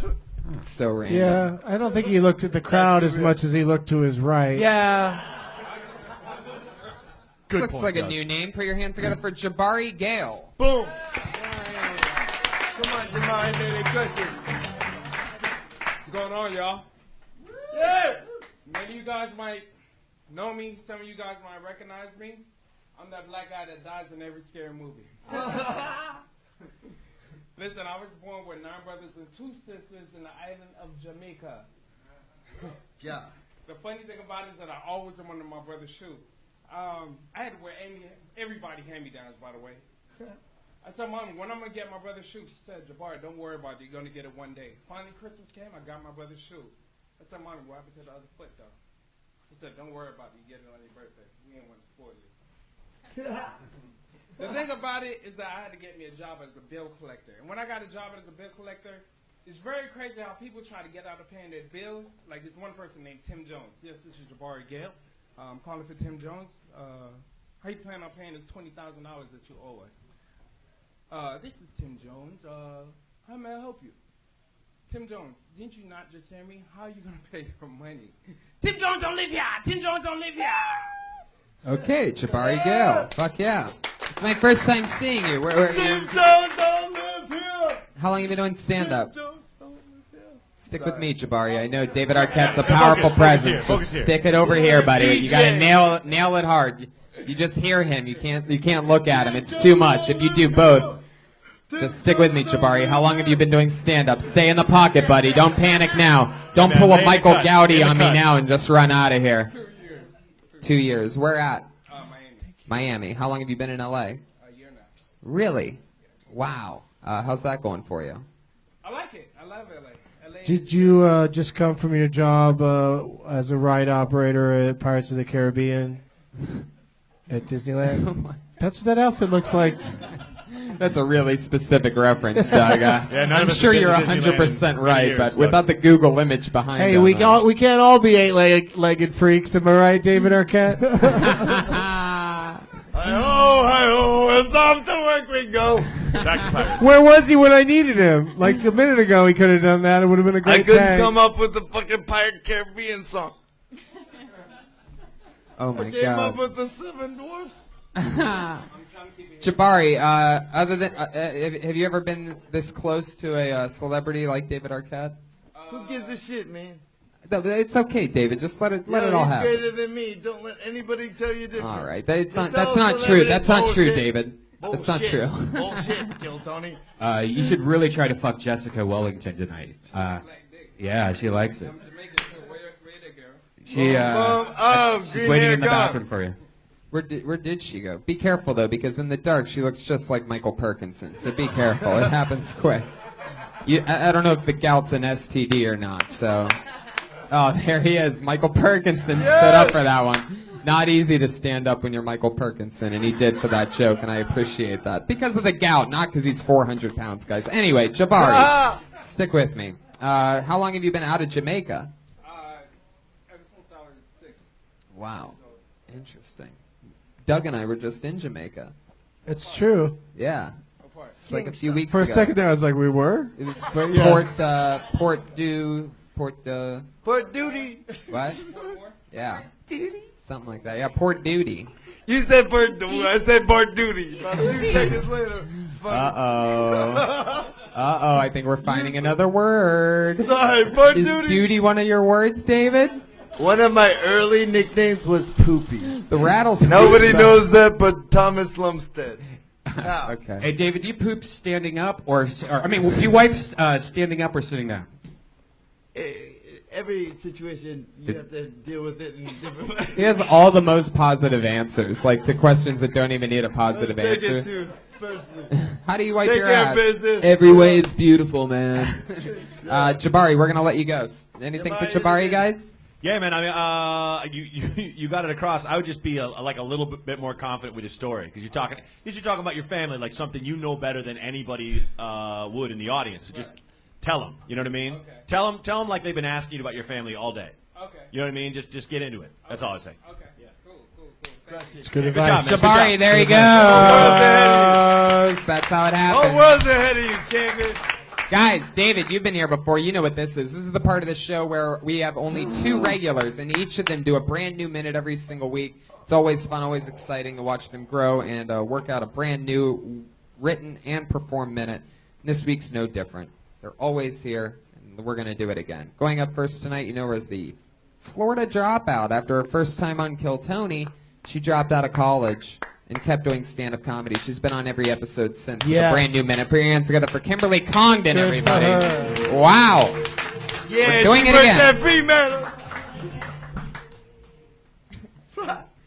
It's so random. Yeah, I don't think he looked at the crowd as much as he looked to his right. Yeah. This looks like a new name. Put your hands together for Jabari Gayle. Boom. Come on, Jabari, Merry Christmas. What's going on, y'all? Yeah. Maybe you guys might know me. Some of you guys might recognize me. I'm that black guy that dies in every scary movie. Listen, I was born with 9 brothers and 2 sisters in the island of Jamaica. Yeah. The funny thing about it is that I always wanted my brother's shoe. I had to wear everybody hand-me-downs, by the way. I said, Mom, when I'm going to get my brother's shoe? She said, Jabari, don't worry about it. You're going to get it one day. Finally, Christmas came. I got my brother's shoe. I said, Mom, what happened to the other foot, though? She said, don't worry about it. You get it on your birthday. We ain't want to spoil you. The thing about it is that I had to get me a job as a bill collector. And when I got a job as a bill collector, it's very crazy how people try to get out of paying their bills. Like this one person named Tim Jones. Yes, this is Jabari Gayle. I'm calling for Tim Jones. How you plan on paying us $20,000 that you owe us? This is Tim Jones. How may I help you? Tim Jones, didn't you not just hear me? How are you going to pay your money? Tim Jones don't live here! Tim Jones don't live here! Okay, Jabari Gayle. Fuck yeah. It's my first time seeing you. Tim Jones don't live here. How long have you been doing stand-up? Tim Jones don't live here. Stick with me, Jabari. I know David Arquette's a Focus, powerful focus presence. here, focus Just here. stick it over here, buddy. You gotta DJ. nail it hard. You just hear him. You can't look at him. It's too much. If you do both, just stick with me, Jabari. How long have you been doing stand-up? Stay in the pocket, buddy. Don't panic now. Don't Man, pull name a the Michael cut. Gowdy Name the on me cut. now and just run out of here. 2 years. Where at? Miami. Miami. How long have you been in LA? A year now. Really? Wow. How's that going for you? I like it. I love LA. LA. Did you just come from your job as a ride operator at Pirates of the Caribbean at Disneyland? That's what that outfit looks like. That's a really specific reference, Doug. Yeah, none I'm of us sure have you're been to 100% Disneyland in right, years, but so- without the Google image behind Hey, him, we can't all be eight-legged freaks, am I right, David Arquette? Hi-ho, it's off to work we go. Back to Pirates. Where was he when I needed him? Like a minute ago, he could have done that. It would have been a I great couldn't tag. come up with the fucking Pirate Caribbean song. Oh my I came up God. with the 7 Dwarfs. Jabari, other than have you ever been this close to a celebrity like David Arquette? Who gives a shit, man? No, it's okay, David. Just let it Yo, all he's happen. greater than me. Don't let anybody tell you different. All right, that's It's not all true. celebrity That's not true, bullshit. David. That's not Bullshit. true. Bullshit, Kill Tony. You should really try to fuck Jessica Wellington tonight. Yeah, she likes it. I'm Jamaican, so where the girl? She, she's green waiting hair in the gone. bathroom for you. Where did she go? Be careful though, because in the dark she looks just like Michael Parkinson. So be careful. It happens quick. I don't know if the gout's an STD or not. So, oh, there he is. Michael Parkinson stood up for that one. Not easy to stand up when you're Michael Parkinson, and he did for that joke, and I appreciate that. Because of the gout, not because he's 400 pounds, guys. Anyway, Jabari, stick with me. How long have you been out of Jamaica? Wow. Interesting. Doug and I were just in Jamaica. It's true. Yeah. It's like a few weeks For ago. a second there, I was like, we were? It was Yeah. Port Duty. What? Yeah. Something like that. Yeah, Port Duty. You said Port Duty. I said Port Duty. About 2 seconds later. It's funny. Uh-oh. I think we're finding another word. Sorry, Port Is Duty. duty one of your words, David? One of my early nicknames was Poopy. The rattlesnake. Nobody knows that but Thomas Lumstead. Okay. Hey, David, do you poop standing up or I mean, do you wipe standing up or sitting down? Every situation, you have to deal with it in different ways. He has all the most positive answers, like to questions that don't even need a positive Take it answer. too, personally. How do you wipe Take your care of ass? business. Every way is beautiful, man. Jabari, we're gonna let you go. Anything for Jabari, guys? Yeah, man. I mean, you got it across. I would just be like a little bit more confident with your story because you're talking about your family, like something you know better than anybody would in the audience. So just tell them. You know what I mean? Okay. Tell them like they've been asking you about your family all day. Okay. You know what I mean? Just get into it. That's all I'd say. Okay. Yeah. Cool. It's good advice. advice. Jabari, there he goes. That's how it happens. Whole world's ahead of you, champion. Guys, David, you've been here before. You know what this is. This is the part of the show where we have only 2 regulars, and each of them do a brand new minute every single week. It's always fun, always exciting to watch them grow and work out a brand new written and performed minute. And this week's no different. They're always here, and we're going to do it again. Going up first tonight, you know her as the Florida dropout. After her first time on Kill Tony, she dropped out of college and kept doing stand-up comedy. She's been on every episode since. With a brand new minute. Put your hands together for Kimberly Condon, everybody. Wow. Yeah, we're doing it again. That free medal.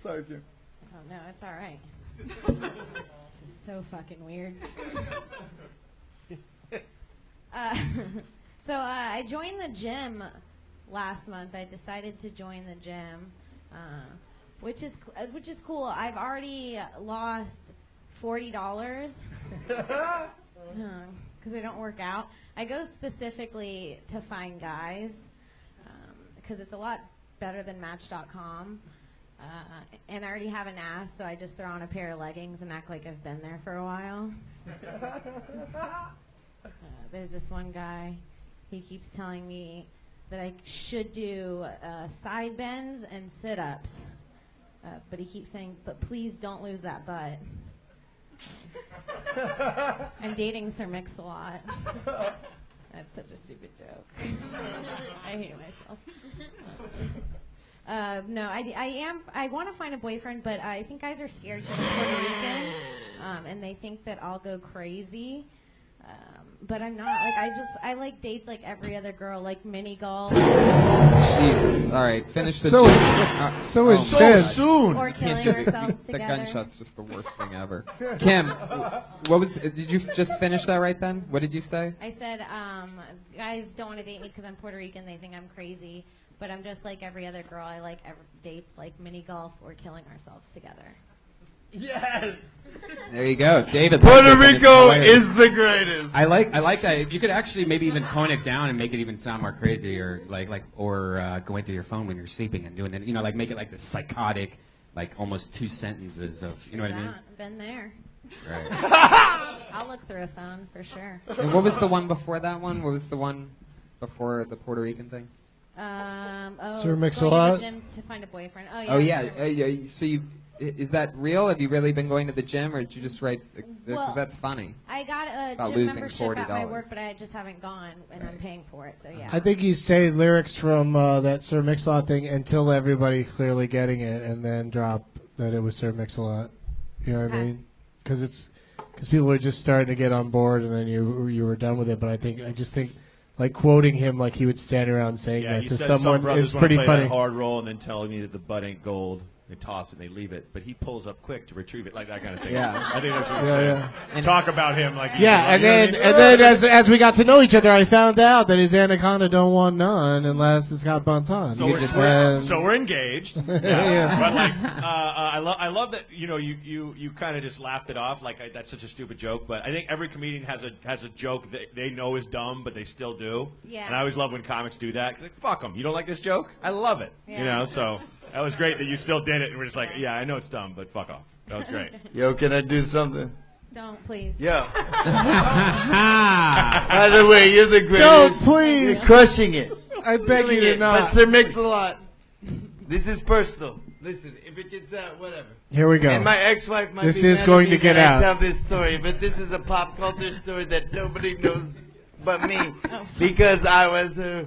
Sorry, Kim. Oh, no, it's all right. This is so fucking weird. So I joined the gym last month. I decided to join the gym. Which is cool. I've already lost $40 because I don't work out. I go specifically to find guys because it's a lot better than Match.com. And I already have an ass, so I just throw on a pair of leggings and act like I've been there for a while. There's this one guy. He keeps telling me that I should do side bends and sit-ups. But he keeps saying, but please don't lose that butt. I'm dating Sir Mix-a-Lot. That's such a stupid joke. I hate myself. No, I want to find a boyfriend, but I think guys are scared because I'm Puerto Rican, and they think that I'll go crazy. But I'm not. I like dates like every other girl, like mini golf. Jesus. All right, finish the So joke. so intense. Soon. Or killing ourselves The together. gunshot's just the worst thing ever. Kim, what was? Did you just finish that right then? What did you say? I said, guys don't want to date me because I'm Puerto Rican. They think I'm crazy. But I'm just like every other girl. I like dates like mini golf or killing ourselves together. Yes. There you go, David. Puerto Rico is the greatest. I like that. You could actually maybe even tone it down and make it even sound more crazy, or going through your phone when you're sleeping and doing it. Like make it like this psychotic, like almost 2 sentences of, you know what I mean? I've been there. Right. I'll look through a phone for sure. And what was the one before that one? What was the one before the Puerto Rican thing? Sir Mix-a-Lot? Going to the gym to find a boyfriend. Oh yeah. So is that real? Have you really been going to the gym, or did you just write? Because that's funny. I got a About gym losing membership at my $40. work, but I just haven't gone, and I'm paying for it. So yeah. I think you say lyrics from that Sir Mix-a-Lot thing until everybody's clearly getting it, and then drop that it was Sir Mix-a-Lot. You know what I mean? Because people are just starting to get on board, and then you were done with it. But I just think like quoting him like he would stand around saying that to someone is pretty funny. That hard roll and then telling me that the butt ain't gold. They toss it and they leave it, but he pulls up quick to retrieve it, like that kind of thing. Yeah. I think that's what you're saying. Talk about him like and then as we got to know each other, I found out that his anaconda don't want none unless it's got buns on. So we're engaged. Yeah. But like, I love that you kind of just laughed it off like that's such a stupid joke. But I think every comedian has a joke that they know is dumb, but they still do. Yeah. And I always love when comics do that. 'Cause like, fuck them. You don't like this joke? I love it. Yeah. So. That was great that you still did it, and we're just like, yeah, I know it's dumb, but fuck off. That was great. Yo, can I do something? Don't, please. Yo. By the way, you're the greatest. Don't, please. You're crushing it. I beg you to not. But Sir Mix-a-Lot, this is personal. Listen, if it gets out, whatever. Here we go. And my ex-wife might This be is mad going at me to get that out. I tell this story, but this is a pop culture story that nobody knows but me, because I was her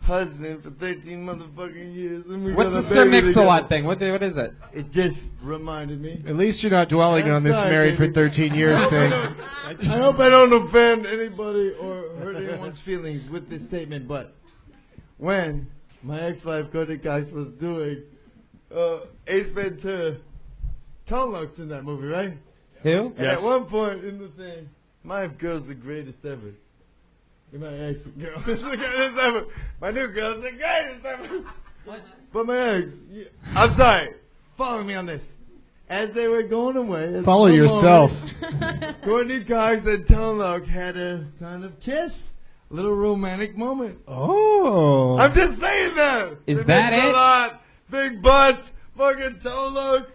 husband for 13 motherfucking years. And we What's got the a Sir baby Mix-a-Lot together. thing? What is it? It just reminded me. At least you're not dwelling I'm on this sorry, married for baby. 13 years thing. I hope I don't offend anybody or hurt anyone's feelings with this statement, but when my ex-wife Courtney Cox was doing Ace Ventura, Tone Locks in that movie, right? Who? And at one point in the thing, my girl's the greatest ever. And my ex girl is the greatest ever. My new girl's the greatest ever. But my ex, I'm sorry. Follow me on this. As they were going away, Follow yourself. Courtney Cox and Tone Loc had a kind of kiss, a little romantic moment. Oh. I'm just saying that. Is that it? A lot. Big butts, fucking Tone Loc.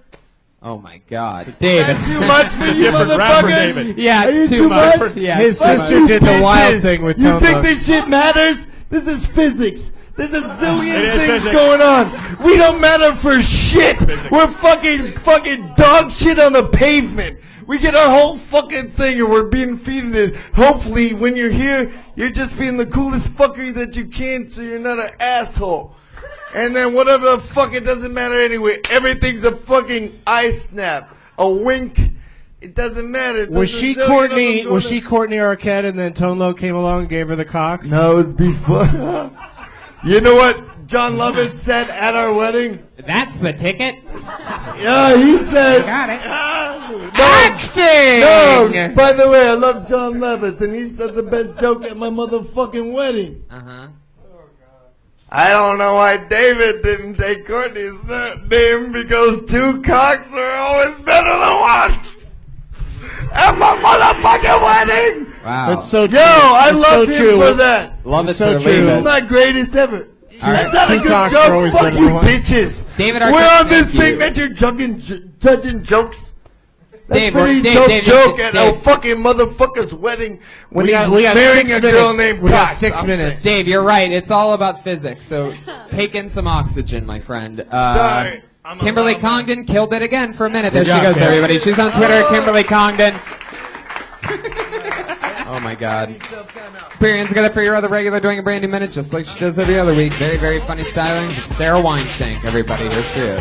Oh my God, David! That's too much for you, Different rapper, motherfuckers. David. Yeah, Are you it's too much? Yeah, His it's too sister much. did the wild Bitches, thing with you Tone think Loc. this shit matters? This is physics. There's a It zillion is things physics. going on. We don't matter for shit. We're fucking dog shit on the pavement. We get our whole fucking thing and we're being feeded it. Hopefully, when you're here, you're just being the coolest fucker that you can so you're not an asshole. And then whatever the fuck, it doesn't matter anyway. Everything's a fucking eye snap. A wink. It doesn't matter. Was she Courtney? Was she Courtney Arquette, and then Tone Loc came along and gave her the cocks? No, it was before. You know what John Lovett said at our wedding? That's the ticket. Yeah, he said. Got it. Acting. No, by the way, I love John Lovett, and he said the best joke at my motherfucking wedding. I don't know why David didn't take Courtney's name, because two cocks are always better than one. At my motherfucking wedding. Wow. That's so true. Yo, I That's love so him true. for that. Love it, so sir. true. Leave He's it. my greatest ever. All right. That's not a Two good cocks are joke. always Fuck better you, than one. bitches. David We're Arquette, on this thank thing you. that you're judging jokes. That's Dave, pretty Dave, dope Dave, joke Dave, at Dave. a fucking motherfucker's wedding when We he's got marrying 6 a girl minutes. named We got Cox. 6 I'm minutes. Dave, you're right. It's all about physics. So take in some oxygen, my friend. Sorry. I'm a Kimberly loud man. Congdon killed it again for a minute. There Good she job, goes, Kim. everybody. She's on Twitter, Kimberly Congdon. Oh my God. Put your hands together for your other regular doing a brand new minute, just like she does every other week. Very, very funny styling. Sarah Weinshank, everybody. Here she is.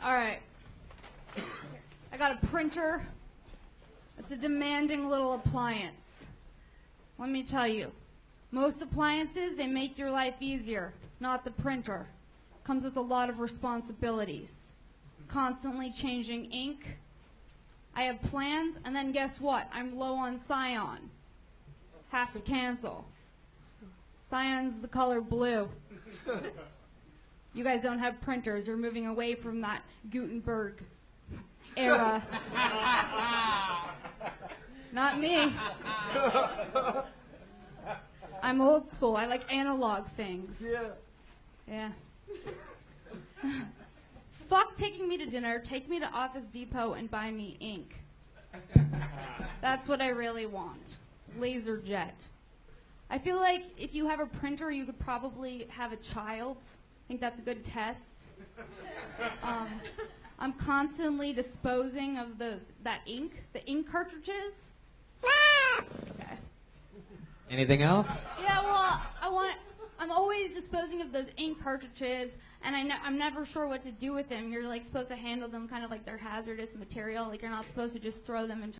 All right. I got a printer. It's a demanding little appliance. Let me tell you, most appliances, they make your life easier, not the printer. Comes with a lot of responsibilities. Constantly changing ink. I have plans, and then guess what? I'm low on cyan. Have to cancel. Cyan's the color blue. You guys don't have printers. You're moving away from that Gutenberg era. Not me. I'm old school. I like analog things. Yeah. Fuck taking me to dinner, take me to Office Depot and buy me ink. That's what I really want. Laser jet. I feel like if you have a printer, you could probably have a child. I think that's a good test. I'm constantly disposing of the ink cartridges. Okay. Anything else? Yeah, well, I'm always disposing of those ink cartridges, and I'm never sure what to do with them. You're like supposed to handle them kind of like they're hazardous material. Like you're not supposed to just throw them into